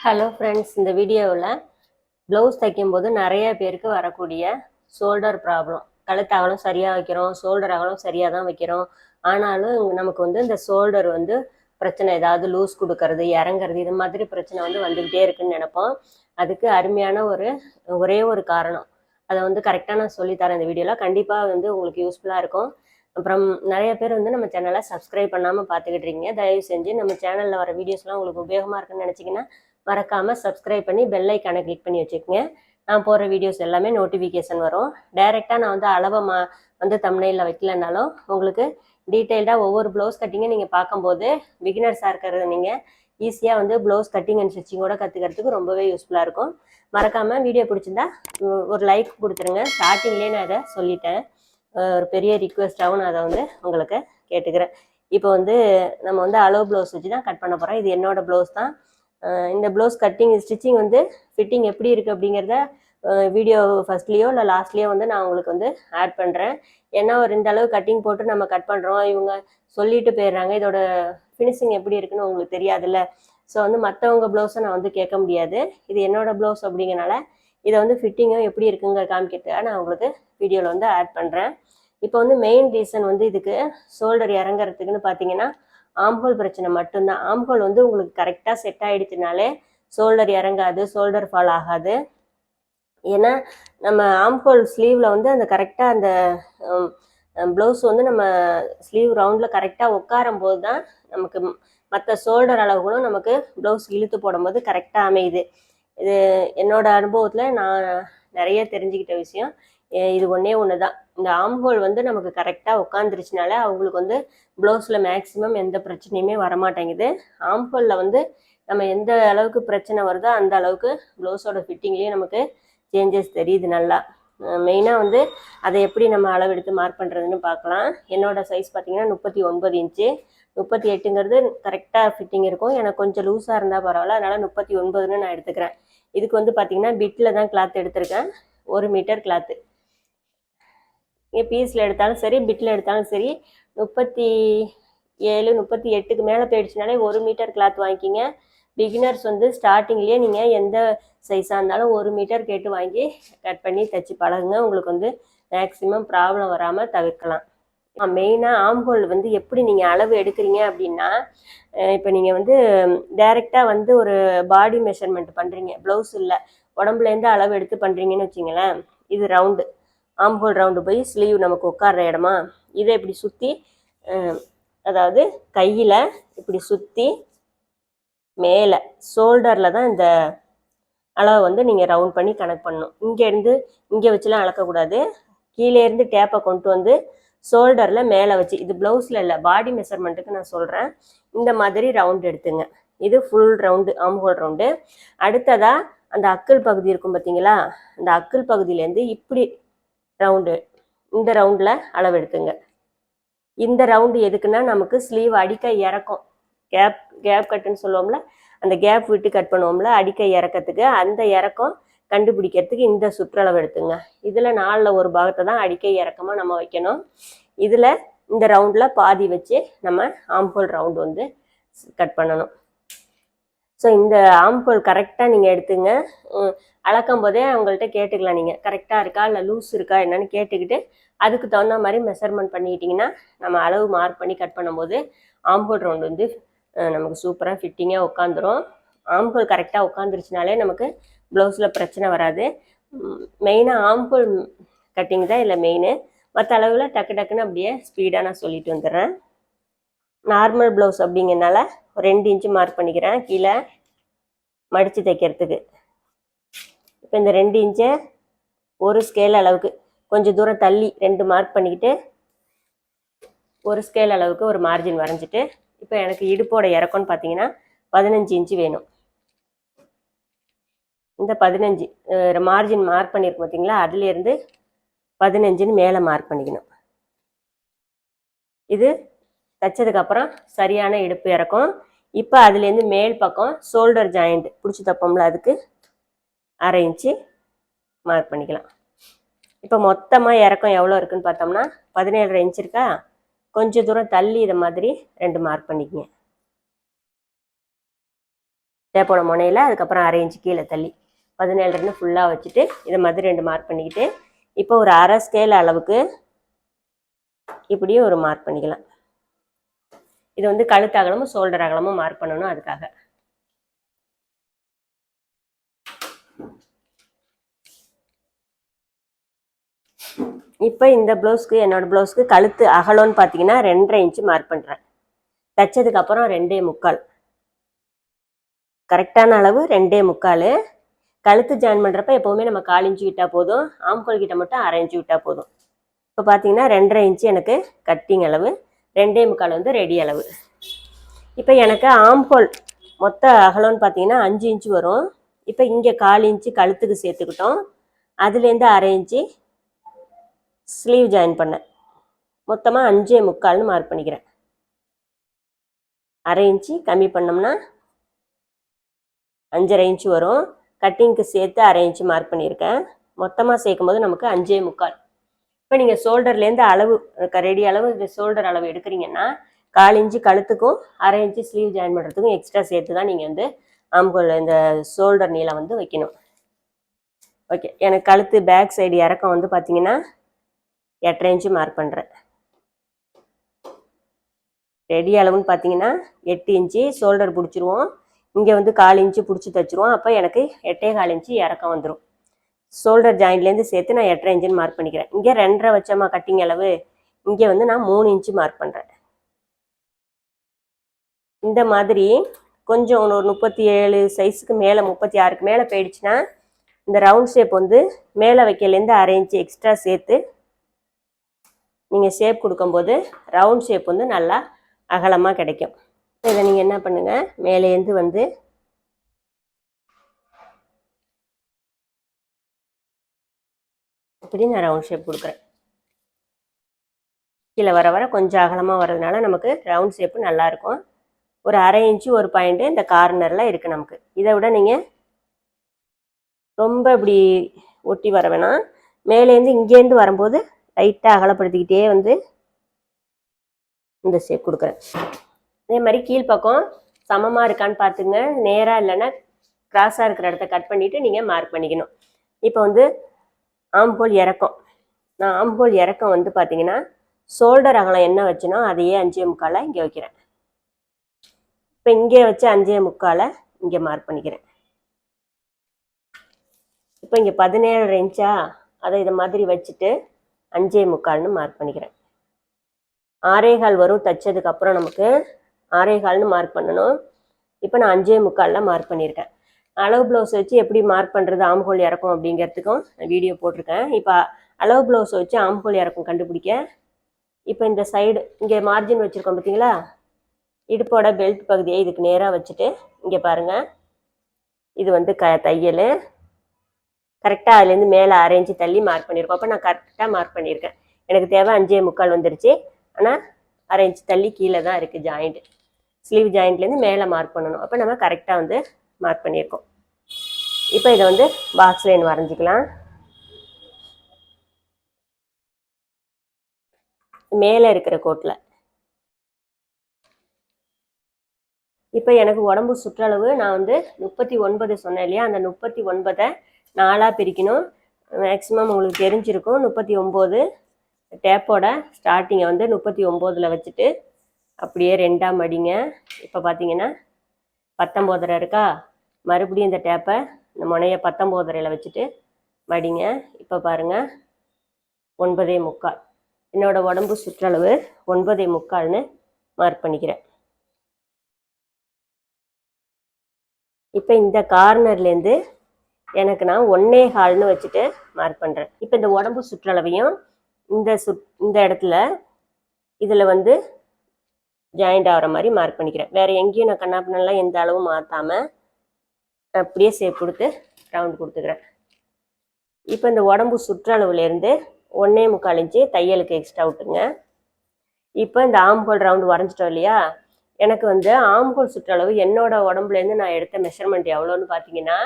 Hello friends, இந்த வீடியோவில் blouse தைக்கும்போது நிறைய பேருக்கு வரக்கூடிய ஷோல்டர் ப்ராப்ளம். கழுத்து அகலம் சரியாக வைக்கிறோம், ஷோல்டர் அகலம் சரியாக தான் வைக்கிறோம். ஆனாலும் நமக்கு இந்த ஷோல்டர் பிரச்சனை, ஏதாவது லூஸ் கொடுக்கறது, இறங்குறது, இது மாதிரி பிரச்சனை வந்துக்கிட்டே இருக்குன்னு நினைப்போம். அதுக்கு அருமையான ஒரே ஒரு காரணம். அதை கரெக்டாக நான் சொல்லித்தரேன் இந்த வீடியோவில். கண்டிப்பாக உங்களுக்கு யூஸ்ஃபுல்லாக இருக்கும். அப்புறம் நிறைய பேர் நம்ம சேனலை சப்ஸ்கிரைப் பண்ணாமல் பார்த்துக்கிட்டு இருக்கீங்க. தயவு செஞ்சு நம்ம சேனலில் வர வீடியோஸ்லாம் உங்களுக்கு உபயோகமாக இருக்குன்னு நினச்சிங்கன்னா மறக்காமல் சப்ஸ்கிரைப் பண்ணி பெல் ஐக்கானை கிளிக் பண்ணி வச்சுக்கோங்க. நான் போடுற வீடியோஸ் எல்லாமே நோட்டிஃபிகேஷன் வரும். டைரெக்டாக நான் அளவை தம்ப்நெயிலில் வைக்கலனாலும் உங்களுக்கு டீட்டெயில்டாக ஒவ்வொரு ப்ளவுஸ் கட்டிங்கை நீங்கள் பார்க்கும்போது பிகினர்ஸாக இருக்கிறது நீங்கள் ஈஸியாக ப்ளவுஸ் கட்டிங் அண்ட் ஸ்டிச்சிங்கோட கற்றுக்கிறதுக்கு ரொம்பவே யூஸ்ஃபுல்லாக இருக்கும். மறக்காமல் வீடியோ பிடிச்சிருந்தா ஒரு லைக் கொடுத்துருங்க. ஸ்டார்டிங்லேயே நான் அதை சொல்லிட்டேன். ஒரு பெரிய ரிக்வெஸ்ட்டாகவும் நான் அதை உங்களுக்கு கேட்டுக்கிறேன். இப்போ நம்ம அளவு ப்ளவுஸ் வச்சு தான் கட் பண்ண போகிறோம். இது என்னோடய ப்ளவுஸ் தான். இந்த ப்ளவுஸ் கட்டிங் ஸ்டிச்சிங் ஃபிட்டிங் எப்படி இருக்குது அப்படிங்கிறத வீடியோ ஃபஸ்ட்லேயோ இல்லை லாஸ்ட்லேயோ நான் உங்களுக்கு ஆட் பண்ணுறேன். ஏன்னா இந்த அளவு கட்டிங் போட்டு நம்ம கட் பண்ணுறோம், இவங்க சொல்லிட்டு போயிடுறாங்க, இதோட ஃபினிஷிங் எப்படி இருக்குன்னு உங்களுக்கு தெரியாதுல்ல. ஸோ மற்றவங்க ப்ளவுஸை நான் கேட்க முடியாது. இது என்னோடய ப்ளவுஸ் அப்படிங்கிறனால இதை ஃபிட்டிங்கும் எப்படி இருக்குங்கிற காமிக்கிறதுக்காக நான் உங்களுக்கு வீடியோவில் ஆட் பண்ணுறேன். இப்போ மெயின் ரீசன் இதுக்கு ஷோல்டர் இறங்குறதுக்குன்னு பார்த்தீங்கன்னா ஆம்ஹோல் பிரச்சனை மட்டும்தான். ஆம்ஹோல் உங்களுக்கு கரெக்டாக செட் ஆகிடுச்சுனாலே ஷோல்டர் இறங்காது, ஷோல்டர் ஃபால் ஆகாது. ஏன்னா நம்ம ஆம்ஹோல் ஸ்லீவில் அந்த கரெக்டாக அந்த ப்ளவுஸ் நம்ம ஸ்லீவ் ரவுண்டில் கரெக்டாக உட்காரும் போது தான் நமக்கு மற்ற ஷோல்டர் அளவுகளும் நமக்கு ப்ளவுஸ் இழுத்து போடும்போது கரெக்டாக அமையுது. இது என்னோட அனுபவத்தில் நான் நிறைய தெரிஞ்சுக்கிட்ட விஷயம். இது ஒன்று தான். இந்த ஆம்ஹோல் நமக்கு கரெக்டாக உட்காந்துருச்சுனால அவங்களுக்கு ப்ளவுஸில் மேக்ஸிமம் எந்த பிரச்சனையுமே வரமாட்டேங்குது. ஆம்ஹோலில் நம்ம எந்த அளவுக்கு பிரச்சனை வருதோ அந்த அளவுக்கு ப்ளவுஸோட ஃபிட்டிங்லேயே நமக்கு சேஞ்சஸ் தெரியுது நல்லா. மெயினாக அதை எப்படி நம்ம அளவெடுத்து மார்க் பண்ணுறதுன்னு பார்க்கலாம். என்னோடய சைஸ் பார்த்திங்கன்னா 39 இன்ச்சு. 38ங்கிறது கரெக்டாக ஃபிட்டிங் இருக்கும். எனக்கு கொஞ்சம் லூஸாக இருந்தால் பரவாயில்ல, அதனால் 39ன்னு நான் எடுத்துக்கிறேன். இதுக்கு பார்த்திங்கன்னா பிட்டில் தான் கிளாத் எடுத்திருக்கேன். 1 மீட்டர் கிளாத்து. பீஸில் எடுத்தாலும் சரி, பிட்டில் எடுத்தாலும் சரி, 37 38க்கு மேலே போயிடுச்சுனாலே 1 மீட்டர் கிளாத் வாங்கிக்கிங்க. பிகினர்ஸ் ஸ்டார்டிங்லேயே நீங்கள் எந்த சைஸாக இருந்தாலும் 1 மீட்டர் கேட்டு வாங்கி கட் பண்ணி தைச்சி பழகுங்க. உங்களுக்கு மேக்ஸிமம் ப்ராப்ளம் வராமல் தவிர்க்கலாம். மெயினாக ஆம்ஹோல் எப்படி நீங்கள் அளவு எடுக்கிறீங்க அப்படின்னா, இப்போ நீங்கள் டைரெக்டாக ஒரு பாடி மெஷர்மெண்ட் பண்ணுறீங்க, ப்ளவுஸ் இல்லை, உடம்புலேருந்து அளவு எடுத்து பண்ணுறீங்கன்னு வச்சிங்களேன். இது ரவுண்டு, ஆம்ஹோல் ரவுண்டு போய் ஸ்லீவ் நமக்கு உட்கார்ற இடமா, இதை இப்படி சுற்றி, அதாவது கையில் இப்படி சுற்றி மேலே ஷோல்டரில் தான் இந்த அளவை நீங்கள் ரவுண்ட் பண்ணி கனெக்ட் பண்ணணும். இங்கேருந்து இங்கே வச்சுலாம் அளக்கக்கூடாது. கீழேருந்து டேப்பை கொண்டு ஷோல்டரில் மேலே வச்சு, இது ப்ளவுஸில் இல்லை, பாடி மெஷர்மெண்ட்டுக்கு நான் சொல்கிறேன். இந்த மாதிரி ரவுண்ட் எடுத்துங்க. இது ஃபுல் ரவுண்டு, ஆம்ஹோல் ரவுண்டு. அடுத்ததாக அந்த அக்கிள் பகுதி இருக்கும் பார்த்தீங்களா, அந்த அக்கிள் பகுதியிலேருந்து இப்படி ரவுண்டு, இந்த ரவுண்டில் அளவு எடுத்துங்க. இந்த ரவுண்டு எதுக்குன்னா நமக்கு ஸ்லீவ் அடிக்க இறக்கும், கேப் கட்டுன்னு சொல்லுவோம்ல, அந்த கேப் விட்டு கட் பண்ணுவோம்ல, அடிக்க இறக்கத்துக்கு, அந்த இறக்கம் கண்டுபிடிக்கிறதுக்கு இந்த சுற்றளவு எடுத்துங்க. இதில் 4ல் ஒரு பாகத்தை தான் அடிக்க இறக்கமாக நம்ம வைக்கணும். இதில் இந்த ரவுண்டில் பாதி வச்சு நம்ம ஆம்ஹோல் ரவுண்டு கட் பண்ணணும். ஸோ இந்த ஆம்ஹோல் கரெக்டாக நீங்கள் எடுத்துங்க. அளக்கும் போதே அவங்கள்ட்ட கேட்டுக்கலாம், நீங்கள் கரெக்டாக இருக்கா இல்லை லூஸ் இருக்கா என்னன்னு கேட்டுக்கிட்டு அதுக்கு தகுந்த மாதிரி மெஷர்மெண்ட் பண்ணிக்கிட்டிங்கன்னா நம்ம அளவு மார்க் பண்ணி கட் பண்ணும்போது ஆம்ஹோல் ரவுண்டு நமக்கு சூப்பராக ஃபிட்டிங்காக உட்காந்துரும். ஆம்ஹோல் கரெக்டாக உட்காந்துருச்சுனாலே நமக்கு ப்ளவுஸில் பிரச்சனை வராது. மெயினாக ஆம்ஹோல் கட்டிங் தான் இல்லை மெயின். மற்ற அளவில் டக்கு டக்குன்னு அப்படியே ஸ்பீடாக நான் சொல்லிட்டு வந்துடுறேன். நார்மல் ப்ளவுஸ் அப்படிங்கிறனால 2 இன்ச்சு மார்க் பண்ணிக்கிறேன் கீழே மடித்து தைக்கிறதுக்கு. இப்போ இந்த 2 இன்ச்சை ஒரு ஸ்கேல் அளவுக்கு கொஞ்சம் தூரம் தள்ளி 2 மார்க் பண்ணிக்கிட்டு ஒரு ஸ்கேல் அளவுக்கு ஒரு மார்ஜின் வரைஞ்சிட்டு, இப்போ எனக்கு இடுப்போட இறக்கம்னு பார்த்தீங்கன்னா 15 இன்ச்சு வேணும். இந்த 15 மார்ஜின் மார்க் பண்ணியிருக்கோம் பார்த்தீங்களா, அதுலேருந்து 15ன்னு மேலே மார்க் பண்ணிக்கணும். இது தைச்சதுக்கப்புறம் சரியான இடுப்பு இறக்கம். இப்போ அதுலேருந்து மேல் பக்கம் ஷோல்டர் ஜாயிண்ட் பிடிச்சி தப்போம்ல, அதுக்கு 1/2 இன்ச்சு மார்க் பண்ணிக்கலாம். இப்போ மொத்தமாக இறக்கம் எவ்வளோ இருக்குன்னு பார்த்தோம்னா 17.5 இன்ச்சு இருக்கா. கொஞ்சம் தூரம் தள்ளி இதை மாதிரி 2 மார்க் பண்ணிக்கங்க. டேப்போட முனையில், அதுக்கப்புறம் 1/2 இன்ச்சு கீழே தள்ளி 17 ஃபுல்லாக வச்சுட்டு இதை மாதிரி 2 மார்க் பண்ணிக்கிட்டு இப்போ ஒரு 1/2 ஸ்கேல் அளவுக்கு இப்படியும் ஒரு மார்க் பண்ணிக்கலாம். இது வந்து கழுத்து அகலமும் ஷோல்டர் அகலமும் மார்க் பண்ணணும். அதுக்காக இப்போ இந்த ப்ளவுஸ்க்கு, என்னோட ப்ளவுஸ்க்கு கழுத்து அகலம்னு பார்த்தீங்கன்னா 2.5 இன்ச்சு மார்க் பண்ணுறேன். தைச்சதுக்கப்புறம் 2.25. கரெக்டான அளவு 2.25. கழுத்து ஜாயின் பண்ணுறப்ப எப்போவுமே நம்ம 1/4 இன்ச்சு விட்டால் போதும். ஆம்கோல் கிட்ட மட்டும் 1/2 இன்ச்சு விட்டால் போதும். இப்போ பார்த்தீங்கன்னா 2.5 இன்ச்சு எனக்கு கட்டிங் அளவு, 2.25 வந்து ரெடி அளவு. இப்போ எனக்கு ஆம்கோல் மொத்த அகலம்னு பார்த்தீங்கன்னா 5 இன்ச்சு வரும். இப்போ இங்கே 1/4 இன்ச்சு கழுத்துக்கு சேர்த்துக்கிட்டோம். அதுலேருந்து 1/2 இன்ச்சு ஸ்லீவ் ஜாயின் பண்ணேன். மொத்தமாக 5.25 மார்க் பண்ணிக்கிறேன். 1/2 இன்ச்சு கம்மி பண்ணோம்னா 5.5 இன்ச்சு வரும். கட்டிங்க்கு சேர்த்து 1/2 இன்ச்சு மார்க் பண்ணியிருக்கேன். மொத்தமாக சேர்க்கும் போது நமக்கு 5.25. இப்போ நீங்கள் ஷோல்டர்லேருந்து அளவு ரெடி அளவு ஷோல்டர் அளவு எடுக்கிறீங்கன்னா 1/4 இன்ச்சு கழுத்துக்கும் 1/2 இன்ச்சு ஸ்லீவ் ஜாயின் பண்ணுறதுக்கும் எக்ஸ்ட்ரா சேர்த்து தான் நீங்கள் வந்து ஆம்கோல் இந்த ஷோல்டர் நீளம் வந்து வைக்கணும். ஓகே, எனக்கு கழுத்து பேக் சைடு இறக்கம் வந்து பார்த்தீங்கன்னா 8.5 இன்ச்சு மார்க் பண்ணுறேன். ரெடி அளவுன்னு பார்த்தீங்கன்னா 8 இன்ச்சு ஷோல்டர் பிடிச்சிருவோம். இங்கே வந்து 1/4 இன்ச்சு பிடிச்சி தைச்சிருவோம். அப்போ எனக்கு 8.25 இன்ச்சு இறக்கம் வந்துடும். ஷோல்டர் ஜாயின்ட்லேருந்து சேர்த்து நான் 8.5 இன்ச்சுன்னு மார்க் பண்ணிக்கிறேன். இங்கே 2.5 வச்சமா கட்டிங் அளவு, இங்கே வந்து நான் 3 இன்ச்சு மார்க் பண்ணுறேன். இந்த மாதிரி கொஞ்சம் ஒரு 37 சைஸுக்கு மேலே, 36க்கு மேலே போயிடுச்சுன்னா இந்த ரவுண்ட் ஷேப் வந்து மேலே வைக்கலேருந்து 1/2 இன்ச்சு எக்ஸ்ட்ரா சேர்த்து நீங்கள் ஷேப் கொடுக்கும்போது ரவுண்ட் ஷேப் வந்து நல்லா அகலமாக கிடைக்கும். இதை நீங்கள் என்ன பண்ணுங்கள், மேலேருந்து வந்து இப்படி நான் ரவுண்ட் ஷேப் கொடுக்குறேன். கீழே வர வர கொஞ்சம் அகலமாக வர்றதுனால நமக்கு ரவுண்ட் ஷேப்பு நல்லாயிருக்கும். ஒரு 1/2 இன்ச்சு ஒரு பாயிண்ட்டு இந்த கார்னரில் இருக்குது நமக்கு. இதை விட நீங்கள் ரொம்ப இப்படி ஒட்டி வர வேணாம். மேலேருந்து இங்கேருந்து வரும்போது லைட்டாக அகலப்படுத்திக்கிட்டே வந்து இந்த ஷேப் கொடுக்குறேன். அதே மாதிரி கீழ்ப்பக்கம் சமமாக இருக்கான்னு பார்த்துங்க. நேராக இல்லைன்னா கிராஸாக இருக்கிற இடத்த கட் பண்ணிவிட்டு நீங்கள் மார்க் பண்ணிக்கணும். இப்போ வந்து ஆம்ஹோல் இறக்கம், நான் ஆம்ஹோல் இறக்கம் வந்து பார்த்தீங்கன்னா ஷோல்டர் அகலம் என்ன வச்சுனோ அதையே 5.25 இங்கே வைக்கிறேன். இப்போ இங்கே வச்சு 5.25 இங்கே மார்க் பண்ணிக்கிறேன். இப்போ இங்கே 17 இன்ச்சா, அதை இதை மாதிரி வச்சுட்டு 5.25 மார்க் பண்ணிக்கிறேன். 6.25 வரும். தைச்சதுக்கப்புறம் நமக்கு 6.25 மார்க் பண்ணணும். இப்போ நான் 5.25 மார்க் பண்ணியிருக்கேன். அளவு ப்ளவுஸ் வச்சு எப்படி மார்க் பண்ணுறது ஆம்ஹோல் இறக்கும் அப்படிங்கிறதுக்கும் வீடியோ போட்டிருக்கேன். இப்போ அளவு ப்ளவுஸ் வச்சு ஆம்ஹோல் இறக்கும் கண்டுபிடிக்க, இப்போ இந்த சைடு இங்கே மார்ஜின் வச்சுருக்கோம் பார்த்தீங்களா, இடுப்போட பெல்ட் பகுதியை இதுக்கு நேராக வச்சுட்டு இங்கே பாருங்கள், இது வந்து தையல் கரெக்டாக அதுலேருந்து மேலே 1/2 இன்ச்சு தள்ளி மார்க் பண்ணியிருக்கோம். அப்போ நான் கரெக்டாக மார்க் பண்ணியிருக்கேன். எனக்கு தேவை 5.25 வந்துருச்சு. ஆனால் 1/2 இன்ச்சு தள்ளி கீழே தான் இருக்குது ஜாயிண்ட். ஸ்லீவ் ஜாயிண்ட்லேருந்து மேலே மார்க் பண்ணணும். அப்போ நம்ம கரெக்டாக வந்து மார்க் பண்ணியிருக்கோம். இப்போ இதை வந்து பாக்ஸ் லைன் வரைஞ்சிக்கலாம். மேலே இருக்கிற கோட்டில் இப்போ எனக்கு உடம்பு சுற்றளவு நான் வந்து 39 சொன்னேன் இல்லையா, அந்த 39 4ஆக பிரிக்கணும். மேக்ஸிமம் உங்களுக்கு தெரிஞ்சிருக்கும். 39 டேப்போட ஸ்டார்டிங்கை வந்து 39 வச்சுட்டு அப்படியே 2ஆக மடிங்க. இப்போ பார்த்தீங்கன்னா 19 இருக்கா, மறுபடியும் இந்த டேப்பை இந்த முனையை 19 வச்சுட்டு மடிங்க. இப்போ பாருங்கள் 9.25. என்னோடய உடம்பு சுற்றளவு 9.25 மார்க் பண்ணிக்கிறேன். இப்போ இந்த கார்னர்லேருந்து எனக்கு நான் 1.25 வச்சுட்டு மார்க் பண்ணுறேன். இப்போ இந்த உடம்பு சுற்றளவையும் இந்த இடத்துல இதில் வந்து ஜாயிண்ட் ஆகிற மாதிரி மார்க் பண்ணிக்கிறேன். வேறு எங்கேயும் நான் கண்ணாப்பினெல்லாம் எந்த அளவும் மாற்றாமல் அப்படியே ஷேப் கொடுத்து ரவுண்ட் கொடுத்துக்கிறேன். இப்போ இந்த உடம்பு சுற்றளவுலேருந்து 1.25 இன்ச்சு தையலுக்கு எக்ஸ்ட்ரா விட்டுங்க. இப்போ இந்த ஆம்ஹோல் ரவுண்டு வரைஞ்சிட்டோம் இல்லையா, எனக்கு வந்து ஆம்ஹோல் சுற்றளவு என்னோட உடம்புலேருந்து நான் எடுத்த மெஷர்மெண்ட் எவ்வளோன்னு பார்த்தீங்கன்னா,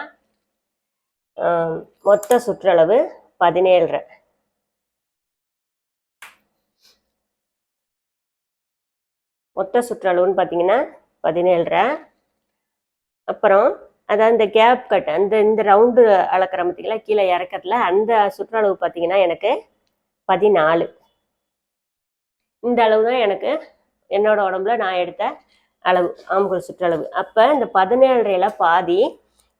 மொத்த சுற்றளவு 17.5. மொத்த சுற்றளவுன்னு பார்த்தீங்கன்னா 17.5. அப்புறம் அதாவது இந்த கேப் கட் இந்த ரவுண்டு அளக்கிற பார்த்தீங்களா கீழே இறக்கத்துல அந்த சுற்றளவு பார்த்தீங்கன்னா எனக்கு 14. இந்த அளவு தான் எனக்கு என்னோட உடம்புல நான் எடுத்த அளவு ஆம்கோல் சுற்றளவு. அப்போ இந்த 17.5 பாதி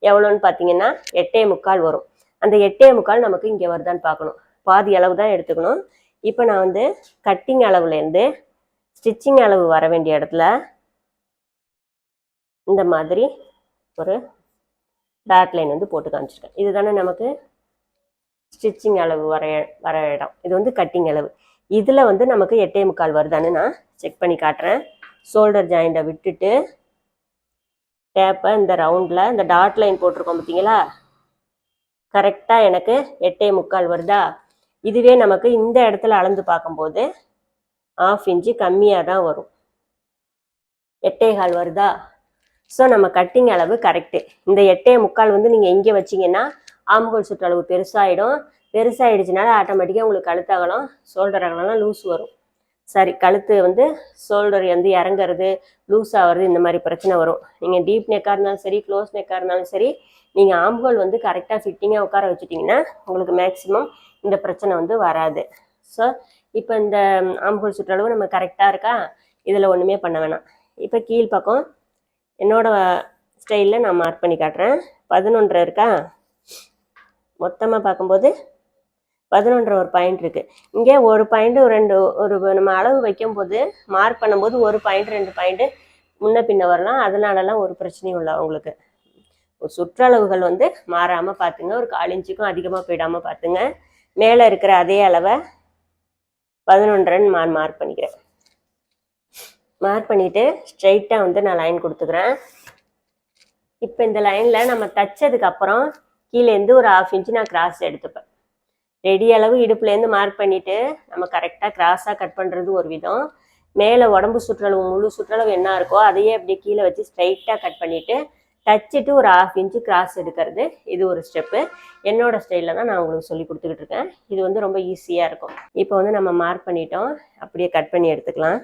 எவ்வளோன்னு பார்த்தீங்கன்னா 8.25 வரும். அந்த 8.25 நமக்கு இங்கே வருதான்னு பார்க்கணும். பாதி அளவு தான் எடுத்துக்கணும். இப்போ நான் வந்து கட்டிங் அளவுலேருந்து ஸ்டிச்சிங் அளவு வர வேண்டிய இடத்துல இந்த மாதிரி ஒரு டாட் லைன் வந்து போட்டு காமிச்சிருக்கேன். இதுதானே நமக்கு ஸ்டிச்சிங் அளவு வர இடம். இது வந்து கட்டிங் அளவு. இதில் வந்து நமக்கு 8.25 வருதான்னு நான் செக் பண்ணி காட்டுறேன். ஷோல்டர் ஜாயிண்டை விட்டுட்டு டேப்பை இந்த ரவுண்டில் இந்த டாட் லைன் போட்டிருக்கோம் பார்த்தீங்களா, கரெக்டாக எனக்கு 8.25 வருதா. இதுவே நமக்கு இந்த இடத்துல அளந்து பார்க்கும்போது 1/2 இன்ச்சு கம்மியாக தான் வரும். 8.25 வருதா. ஸோ நம்ம கட்டிங் அளவு கரெக்டு. இந்த 8.25 வந்து நீங்கள் எங்கே வச்சிங்கன்னா ஆம்கோல் சுற்றளவு பெருசாகிடும். பெருசாகிடுச்சுனால ஆட்டோமேட்டிக்காக உங்களுக்கு கழுத்து அகலம் ஷோல்டர் அகலம்லாம் லூஸ் வரும். சரி, கழுத்து வந்து ஷோல்டர் வந்து இறங்குறது லூஸ் ஆகிறது இந்த மாதிரி பிரச்சனை வரும். நீங்கள் டீப் நெக்காக இருந்தாலும் சரி, க்ளோஸ் நெக்காக இருந்தாலும் சரி, நீங்கள் ஆம்கோல் வந்து கரெக்டாக ஃபிட்டிங்காக உட்கார வச்சுட்டிங்கன்னா உங்களுக்கு மேக்ஸிமம் இந்த பிரச்சனை வந்து வராது. ஸோ இப்போ இந்த ஆம்கோல் சுற்றளவு நம்ம கரெக்டாக இருக்கா, இதில் ஒன்றுமே பண்ண வேணாம். இப்போ கீழ்ப்பக்கம் என்னோட ஸ்டைலில் நான் மார்க் பண்ணி காட்டுறேன். 11 இருக்கா, மொத்தமாக பார்க்கும்போது 11 ஒரு பாயிண்ட் இருக்குது. இங்கே ஒரு பாயிண்ட் நம்ம அளவு வைக்கும்போது மார்க் பண்ணும்போது ஒரு பாயிண்ட் 2 பாயிண்ட்டு முன்ன பின்ன வரலாம். அதனாலலாம் ஒரு பிரச்சனையும் இல்லை உங்களுக்கு. ஒரு சுற்றளவுகள் வந்து மாறாமல் பார்த்துங்க. ஒரு 1/4 இன்ச்சுக்கும் அதிகமாக போயிடாமல் பார்த்துங்க. மேலே இருக்கிற அதே அளவை 11 நான் மார்க் பண்ணிக்கிறேன். மார்க் பண்ணிவிட்டு ஸ்ட்ரைட்டாக வந்து நான் லைன் கொடுத்துக்கிறேன். இப்போ இந்த லைனில் நம்ம தைச்சதுக்கு அப்புறம் கீழேருந்து ஒரு 1/2 இன்ச்சு நான் கிராஸ் எடுத்துப்பேன். ரெடி அளவு இடுப்புலேருந்து மார்க் பண்ணிவிட்டு நம்ம கரெக்டாக கிராஸாக கட் பண்ணுறது ஒரு விதம். மேலே உடம்பு சுற்றளவு முழு சுற்றளவு என்ன இருக்கோ அதையே அப்படியே கீழே வச்சு ஸ்ட்ரைட்டாக கட் பண்ணிவிட்டு தச்சுட்டு ஒரு 1/2 இன்ச்சு கிராஸ் எடுக்கிறது, இது ஒரு ஸ்டெப்பு. என்னோட ஸ்டைலில் தான் நான் உங்களுக்கு சொல்லி கொடுத்துக்கிட்டு இருக்கேன். இது வந்து ரொம்ப ஈஸியாக இருக்கும். இப்போ வந்து நம்ம மார்க் பண்ணிட்டோம், அப்படியே கட் பண்ணி எடுத்துக்கலாம்.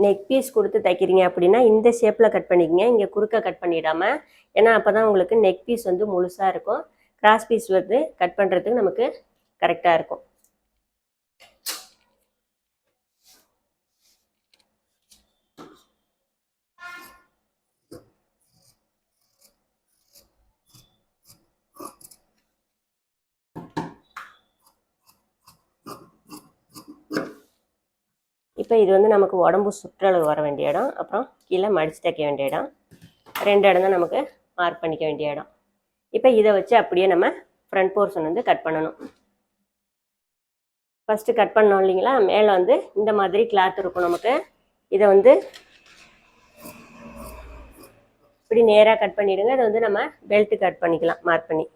நெக் பீஸ் கொடுத்து தைக்கிறீங்க அப்படின்னா இந்த ஷேப்பில் கட் பண்ணிக்கங்க, இங்கே குறுக்க கட் பண்ணிடாமல். ஏன்னா அப்போ தான் உங்களுக்கு நெக் பீஸ் வந்து முழுசாக இருக்கும். கிராஸ் பீஸ் வந்து கட் பண்ணுறதுக்கு நமக்கு கரெக்டாக இருக்கும். இப்போ இது வந்து நமக்கு உடம்பு சுற்றளவு வர வேண்டிய இடம், அப்புறம் கீழே மடித்து தைக்க வேண்டிய இடம், 2 இடம் தான் நமக்கு மார்க் பண்ணிக்க வேண்டிய இடம். இப்போ இதை வச்சு அப்படியே நம்ம ஃப்ரண்ட் போர்ஷன் வந்து கட் பண்ணணும். ஃபஸ்ட்டு கட் பண்ணோம் இல்லைங்களா, மேலே வந்து இந்த மாதிரி கிளாத் இருக்கும் நமக்கு. இதை வந்து இப்படி நேராக கட் பண்ணிவிடுங்க. இதை வந்து நம்ம பெல்ட்டு கட் பண்ணிக்கலாம் மார்க் பண்ணி.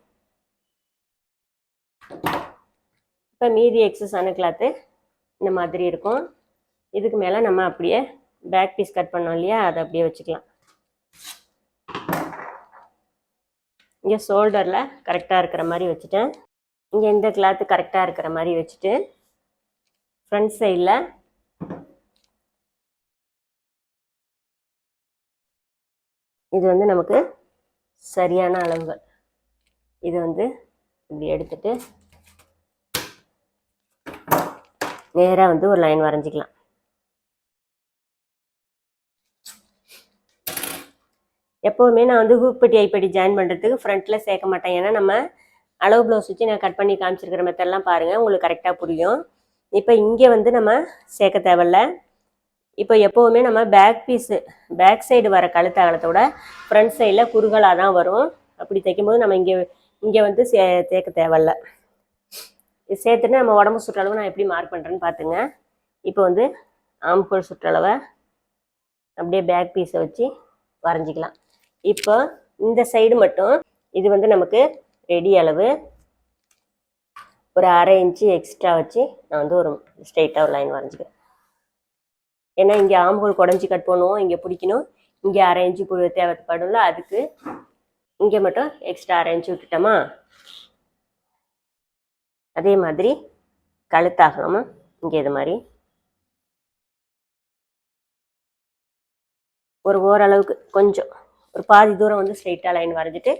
இப்போ மீதி எக்ஸஸான கிளாத்து இந்த மாதிரி இருக்கும். இதுக்கு மேலே நம்ம அப்படியே பேக் பீஸ் கட் பண்ணோம் இல்லையா, அதை அப்படியே வச்சுக்கலாம். இங்கே ஷோல்டரில் கரெக்டாக இருக்கிற மாதிரி வச்சுட்டேன். இங்கே இந்த கிளாத்து கரெக்டாக இருக்கிற மாதிரி வச்சுட்டு ஃப்ரண்ட் சைடில் இது வந்து நமக்கு சரியான அளவுகள். இது வந்து இப்படி எடுத்துட்டு நேராக வந்து ஒரு லைன் வரைஞ்சிக்கலாம். எப்போவுமே நான் வந்து ஹூப்பட்டி ஐப்பட்டி ஜாயின் பண்ணுறதுக்கு ஃப்ரண்ட்டில் சேர்க்க மாட்டேன். ஏன்னா நம்ம அளவு ப்ளவுஸ் வச்சு நான் கட் பண்ணி காமிச்சிருக்கிற மெத்தட்லாம் பாருங்கள், உங்களுக்கு கரெக்டாக புரியும். இப்போ இங்கே வந்து நம்ம சேர்க்க தேவையில்ல. இப்போ எப்போவுமே நம்ம பேக் சைடு வர கழுத்து அகலத்தோட ஃப்ரண்ட் சைடில் குறுகலாக தான் வரும். அப்படி தைக்கும்போது நம்ம இங்கே வந்து சேர்க்க தேவையில்ல. இது சேர்த்துட்டு நம்ம உடம்பு சுற்றளவு நான் எப்படி மார்க் பண்ணுறேன்னு பார்த்துங்க. இப்போ வந்து ஆம்கோல் சுற்றளவை அப்படியே பேக் பீஸை வச்சு வரைஞ்சிக்கலாம். இப்போ இந்த சைடு மட்டும் இது வந்து நமக்கு ரெடி அளவு ஒரு 1/2 இன்ச்சு எக்ஸ்ட்ரா வச்சு நான் வந்து ஒரு ஸ்ட்ரெயிட்டாக ஒரு லைன் வரைஞ்சிக்கிறேன். ஏன்னா இங்கே ஆம்ஹோல் குடஞ்சி கட் பண்ணுவோம், இங்கே பிடிக்கணும், இங்கே 1/2 இன்ச்சு தேவைப்படும்ல, அதுக்கு இங்கே மட்டும் எக்ஸ்ட்ரா அரைஞ்சி விட்டுட்டோமா. அதே மாதிரி கழுத்தாகணும் இங்கே இது மாதிரி ஒரு ஓரளவுக்கு கொஞ்சம் ஒரு பாதி தூரம் வந்து ஸ்ட்ரெயிட்டாக லைன் வரைஞ்சிட்டு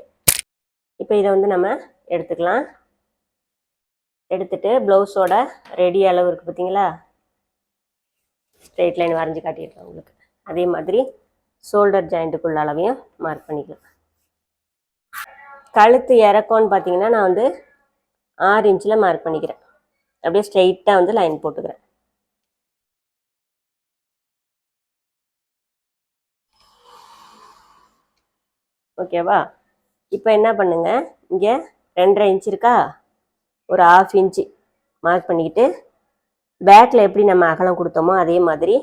இப்போ இதை வந்து நம்ம எடுத்துக்கலாம். எடுத்துட்டு ப்ளவுஸோட ரெடி அளவு இருக்குது பார்த்தீங்களா, ஸ்ட்ரெயிட் லைன் வரைஞ்சி காட்டியிருக்கேன் உங்களுக்கு. அதே மாதிரி ஷோல்டர் ஜாயிண்ட்டுக்குள்ள அளவையும் மார்க் பண்ணிக்கலாம். கழுத்து இறக்கம்னு பார்த்தீங்கன்னா நான் வந்து 6 இன்ச்சில் மார்க் பண்ணிக்கிறேன். அப்படியே ஸ்ட்ரெயிட்டாக வந்து லைன் போட்டுக்கிறேன். ஓகேவா? இப்போ என்ன பண்ணுங்க, இங்கே 2.5 இன்ச் இருக்கா, ஒரு 1/2 இன்ச்சு மார்க் பண்ணிக்கிட்டு பேக்கில் எப்படி நம்ம அகலம் கொடுத்தோமோ அதே மாதிரி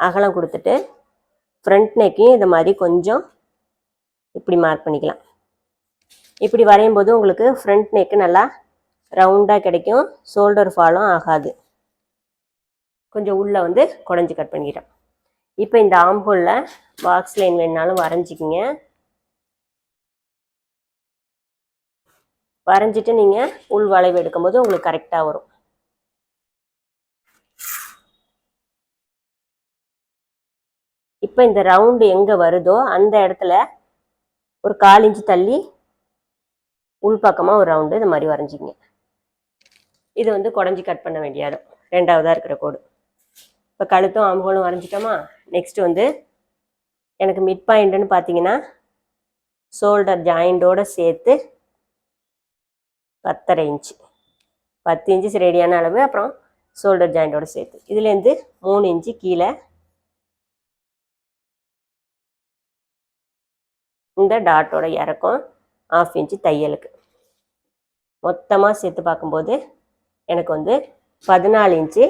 அகலம் கொடுத்துட்டு ஃப்ரண்ட் நெக்கையும் இது மாதிரி கொஞ்சம் இப்படி மார்க் பண்ணிக்கலாம். இப்படி வரையும் போது உங்களுக்கு ஃப்ரண்ட் நெக்கு நல்லா ரவுண்டாக கிடைக்கும், ஷோல்டர் ஃபாலும் ஆகாது. கொஞ்சம் உள்ளே வந்து குடஞ்சி கட் பண்ணிக்கிறோம். இப்போ இந்த ஆம்போலில் பாக்ஸ் லைன் வேணுனாலும் வரைஞ்சிக்கிங்க. வரைஞ்சிட்டு நீங்கள் உள் வளைவு எடுக்கும்போது உங்களுக்கு கரெக்டாக வரும். இப்போ இந்த ரவுண்டு எங்கே வருதோ அந்த இடத்துல ஒரு 1/4 இன்ச்சு தள்ளி உள்பக்கமாக ஒரு ரவுண்டு இது மாதிரி வரைஞ்சிக்கிங்க. இது வந்து குடஞ்சி கட் பண்ண வேண்டிய இடம், 2ஆவதாக இருக்கிற கோடு. இப்போ கழுத்தும் ஆம்போலும் வரைஞ்சிட்டோமா. நெக்ஸ்ட் வந்து எனக்கு மிட் பாயிண்ட்டுன்னு பார்த்தீங்கன்னா ஷோல்டர் ஜாயிண்டோடு சேர்த்து 10.5 இன்ச்சு, 10 இன்ச்சு ரெடியான அளவு. அப்புறம் ஷோல்டர் ஜாயிண்டோடு சேர்த்து இதுலேருந்து 3 இன்ச்சு கீழே இந்த டாட்டோட இறக்கம் 1/2 இன்ச்சு தையலுக்கு. மொத்தமாக சேர்த்து பார்க்கும்போது எனக்கு வந்து 14 இன்ச்சு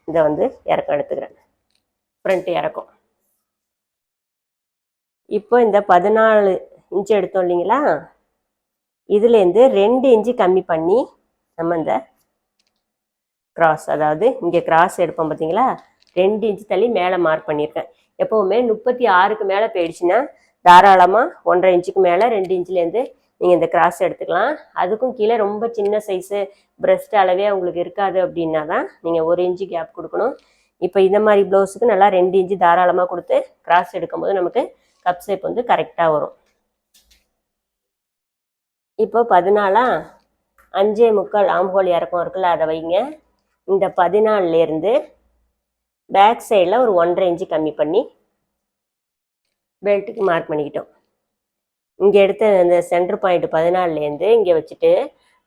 இதை வந்து இறக்கம் எடுத்துக்கிறேன், ஃப்ரண்ட் இறக்கம். இப்போ இந்த 14 இன்ச்சு எடுத்தோம் இல்லைங்களா, இதுலேருந்து 2 இன்ச்சு கம்மி பண்ணி நம்ம இந்த கிராஸ், அதாவது இங்கே கிராஸ் எடுப்போம் பார்த்தீங்களா, 2 இன்ச்சு தள்ளி மேலே மார்க் பண்ணியிருக்கேன். எப்போவுமே 36க்கு மேலே போயிடுச்சுன்னா தாராளமாக 1.5 இன்ச்சுக்கு மேலே 2 இன்ச்சுலேருந்து நீங்கள் இந்த கிராஸ் எடுத்துக்கலாம். அதுக்கும் கீழே ரொம்ப சின்ன சைஸு பிரஸ்ட் அளவே உங்களுக்கு இருக்காது அப்படின்னா தான் நீங்கள் 1 இன்ச்சு கேப் கொடுக்கணும். இப்போ இந்த மாதிரி ப்ளவுஸுக்கு நல்லா 2 இன்ச்சு தாராளமாக கொடுத்து கிராஸ் எடுக்கும்போது நமக்கு கப் ஷேப் வந்து கரெக்டாக வரும். இப்போ 14 5.25 ஆம்ஹோல் இறக்கம் இருக்குல்ல, அதை வைங்க. இந்த 14லேருந்து பேக் சைடில் ஒரு 1.5 இன்ச்சு கம்மி பண்ணி பெல்ட்டுக்கு மார்க் பண்ணிக்கிட்டோம். இங்கே எடுத்த இந்த சென்டர் பாயிண்ட் 14லேருந்து இங்கே வச்சுட்டு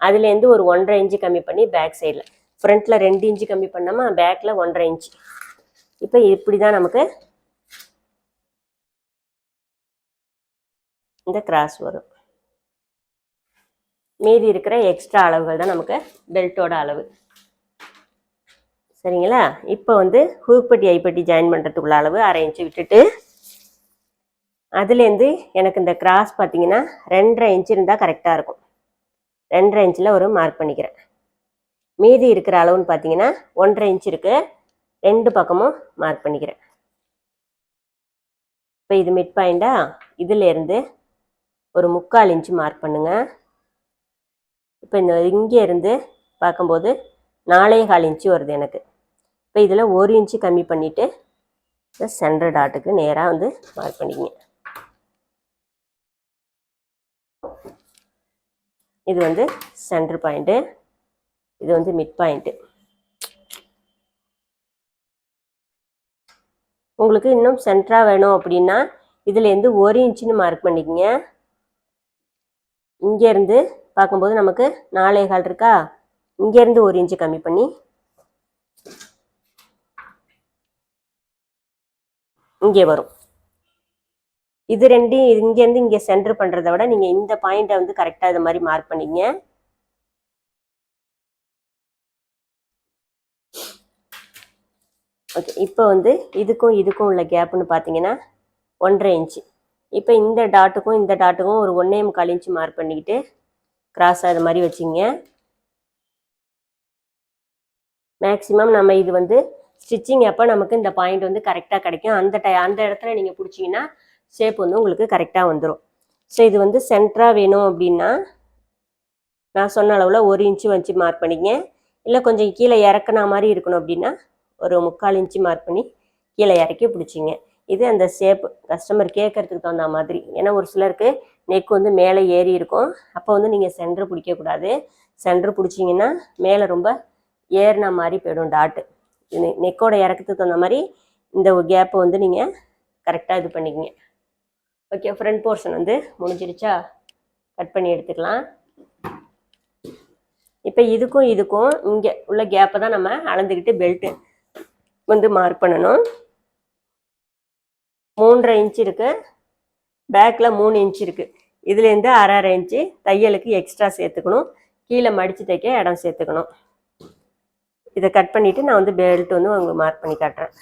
அதுலேருந்து ஒரு 1.5 இன்ச்சு கம்மி பண்ணி பேக் சைடில், ஃப்ரண்ட்டில் 2 இன்ச்சு கம்மி பண்ணோமா, பேக்கில் 1.5 இன்ச்சு. இப்போ இப்படி தான் நமக்கு இந்த கிராஸ் வரும். மீதி இருக்கிற எக்ஸ்ட்ரா அளவுகள் தான் நமக்கு பெல்ட்டோட அளவு. சரிங்களா? இப்போ வந்து ஹூக்பட்டி ஐப்பட்டி ஜாயின் பண்ணுறதுக்குள்ள அளவு 1/2 இன்ச்சு விட்டுட்டு அதுலேருந்து எனக்கு இந்த கிராஸ் பார்த்தீங்கன்னா 2.5 இன்ச்சு இருந்தால் கரெக்டாக இருக்கும். 2.5 இன்ச்சில் ஒரு மார்க் பண்ணிக்கிறேன். மீதி இருக்கிற அளவுன்னு பார்த்தீங்கன்னா 1.5 இன்ச்சு இருக்குது, 2 பக்கமும் மார்க் பண்ணிக்கிறேன். இப்போ இது மிட் பாயிண்டா, இதிலேருந்து ஒரு 3/4 இன்ச்சு மார்க் பண்ணுங்க. இப்போ இந்த இங்கே இருந்து பார்க்கும்போது 4.25 இன்ச்சு வருது எனக்கு. இப்போ இதில் 1 இன்ச்சு கம்மி பண்ணிவிட்டு இந்த சென்டர் டாட்டுக்கு நேராக வந்து மார்க் பண்ணிக்கங்க. இது வந்து சென்டர் பாயிண்ட்டு, இது வந்து மிட் பாயிண்ட்டு. உங்களுக்கு இன்னும் சென்டராக வேணும் அப்படின்னா இதுலேருந்து 1 இன்ச்சுன்னு மார்க் பண்ணிக்கங்க. இங்கேருந்து பார்க்கும்போது நமக்கு 4.25 இருக்கா, இங்கேருந்து 1 இன்ச்சு கம்மி பண்ணி இங்கே வரும். இது ரெண்டு இங்கேருந்து இங்கே சென்டர் பண்ணுறதை விட நீங்கள் இந்த பாயிண்ட்டை வந்து கரெக்டாக இது மாதிரி மார்க் பண்ணிங்க. ஓகே, இப்போ வந்து இதுக்கும் உள்ள கேப்புன்னு பார்த்தீங்கன்னா 1.5 இன்ச்சு. இப்போ இந்த டாட்டுக்கும் இந்த டாட்டுக்கும் ஒரு 1.25 இன்ச்சு மார்க் பண்ணிக்கிட்டு கிராஸாக இது மாதிரி வச்சுங்க. மேக்ஸிமம் நம்ம இது வந்து ஸ்டிச்சிங் அப்போ நமக்கு இந்த பாயிண்ட் வந்து கரெக்டாக கிடைக்கும். அந்த இடத்துல நீங்கள் பிடிச்சிங்கன்னா ஷேப் வந்து உங்களுக்கு கரெக்டாக வந்துடும். ஸோ இது வந்து சென்டராக வேணும் அப்படின்னா நான் சொன்ன அளவில் 1 இன்ச்சு வச்சு மார்க் பண்ணிங்க. இல்லை கொஞ்சம் கீழே இறக்குன மாதிரி இருக்கணும் அப்படின்னா ஒரு 3/4 இன்ச்சு மார்க் பண்ணி கீழே இறக்கி பிடிச்சிங்க. இது அந்த ஷேப் கஸ்டமர் கேட்கறதுக்கு தகுந்த மாதிரி. ஏன்னா ஒரு சிலருக்கு நெக் வந்து மேலே ஏறி இருக்கும். அப்போ வந்து நீங்கள் சென்டர் பிடிக்கக்கூடாது. சென்டர் பிடிச்சிங்கன்னா மேலே ரொம்ப ஏறின மாதிரி போயிடும் டாட்டு. நெக்கோட இறக்கத்துக்கு தகுந்த மாதிரி இந்த கேப்பை வந்து நீங்கள் கரெக்டாக இது பண்ணிக்கங்க. ஓகே, ஃப்ரண்ட் போர்ஷன் வந்து முடிஞ்சிருச்சா? கட் பண்ணி எடுத்துக்கலாம். இப்போ இதுக்கும் இங்கே உள்ள கேப்பை தான் நம்ம அளந்துக்கிட்டு பெல்ட்டு வந்து மார்க் பண்ணணும். 3.5 இன்ச்சு இருக்குது, பேக்கில் 3 இன்ச்சு இருக்குது. இதுலேருந்து 1/2 இன்ச்சு தையலுக்கு எக்ஸ்ட்ரா சேர்த்துக்கணும். கீழே மடித்து தைக்க இடம் சேர்த்துக்கணும். இதை கட் பண்ணிவிட்டு நான் வந்து பெல்ட் வந்து உங்களுக்கு மார்க் பண்ணி காட்டுறேன்.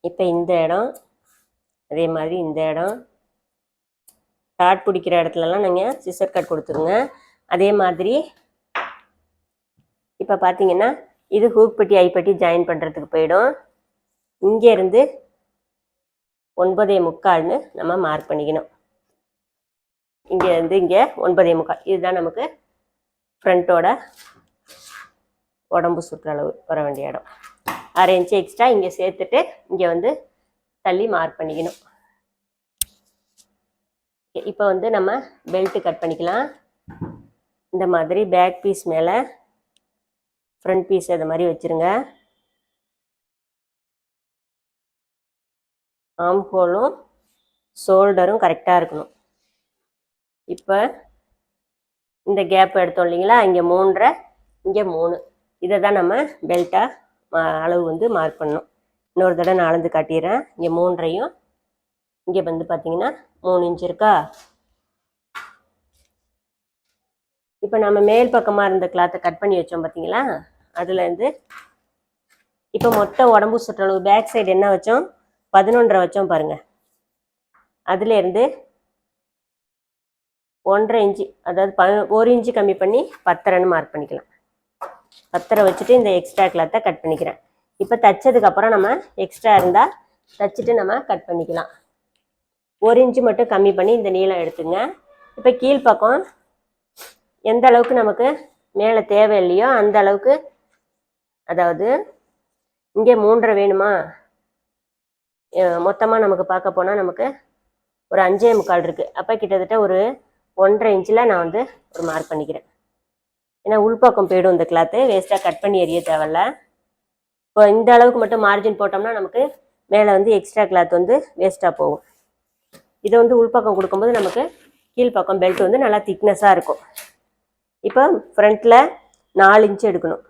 இப்போ இந்த இடம், அதே மாதிரி இந்த இடம், டாட் பிடிக்கிற இடத்துலலாம் நீங்கள் சிசர் கட் கொடுத்துருங்க. அதே மாதிரி இப்போ பார்த்தீங்கன்னா இது ஹூக் பட்டி ஐப்பட்டி ஜாயின் பண்ணுறதுக்கு போயிடும். இங்கேருந்து 9.75ன்னு நம்ம மார்க் பண்ணிக்கணும். இங்கேருந்து இங்கே 9.75, இதுதான் நமக்கு ஃப்ரண்ட்டோட உடம்பு சுற்றளவு வர வேண்டிய இடம். 1/2 இன்ச்சு எக்ஸ்ட்ரா இங்கே சேர்த்துட்டு இங்கே வந்து தள்ளி மார்க் பண்ணிக்கணும். இப்போ வந்து நம்ம பெல்ட்டு கட் பண்ணிக்கலாம். இந்த மாதிரி பேக் பீஸ் மேலே ஃப்ரண்ட் பீஸ் அது மாதிரி வச்சுருங்க. ஆம் ஹோலும் ஷோல்டரும் கரெக்டாக இருக்கணும். இப்போ இந்த கேப் எடுத்தோம் இல்லைங்களா, இங்கே 3.5 இங்கே 3, இதை தான் நம்ம பெல்ட்டாக அளவு வந்து மார்க் பண்ணணும். இன்னொரு தடவை நான் அளந்து காட்டிடுறேன். இங்கே 3.5யும் இங்கே வந்து பார்த்தீங்கன்னா 3 இன்ச்சு இருக்கா. இப்போ நம்ம மேல் பக்கமாக இருந்த கிளாத்தை கட் பண்ணி வச்சோம் பார்த்தீங்களா, அதுலேருந்து இப்போ மொத்த உடம்பு சுற்றளவு பேக் சைடு என்ன வச்சோம், 11.5 வச்சோம் பாருங்கள். அதுலேருந்து 1.5 இன்ச்சு, அதாவது 1 இன்ச்சு கம்மி பண்ணி 10.5ன்னு மார்க் பண்ணிக்கலாம். 10.5 வச்சுட்டு இந்த எக்ஸ்ட்ரா கிளாத்தை கட் பண்ணிக்கிறேன். இப்போ தைச்சதுக்கப்புறம் நம்ம எக்ஸ்ட்ரா இருந்தால் தைச்சிட்டு நம்ம கட் பண்ணிக்கலாம். 1 இன்ச்சு மட்டும் கம்மி பண்ணி இந்த நீளம் எடுத்துங்க. இப்போ கீழ்ப்பக்கம் எந்த அளவுக்கு நமக்கு மேலே தேவை இல்லையோ அந்த அளவுக்கு, அதாவது இங்கே 3.5 வேணுமா, மொத்தமாக நமக்கு பார்க்க போனால் நமக்கு ஒரு 5.25 இருக்குது. அப்போ கிட்டத்தட்ட ஒரு 1.5 இன்ச்சில் நான் வந்து ஒரு மார்க் பண்ணிக்கிறேன். ஏன்னா உள்பக்கம் போய்டும் இந்த கிளாத்து, வேஸ்ட்டாக கட் பண்ணி எறிய தேவையில்ல. இப்போ இந்த அளவுக்கு மட்டும் மார்ஜின் போட்டோம்னா நமக்கு மேலே வந்து எக்ஸ்ட்ரா கிளாத் வந்து வேஸ்ட்டாக போகும். இதை வந்து உள்பக்கம் கொடுக்கும்போது நமக்கு கீழ்ப்பக்கம் பெல்ட் வந்து நல்லா திக்னஸாக இருக்கும். இப்போ ஃப்ரண்ட்டில் 4 இன்ச்சு எடுக்கணும்.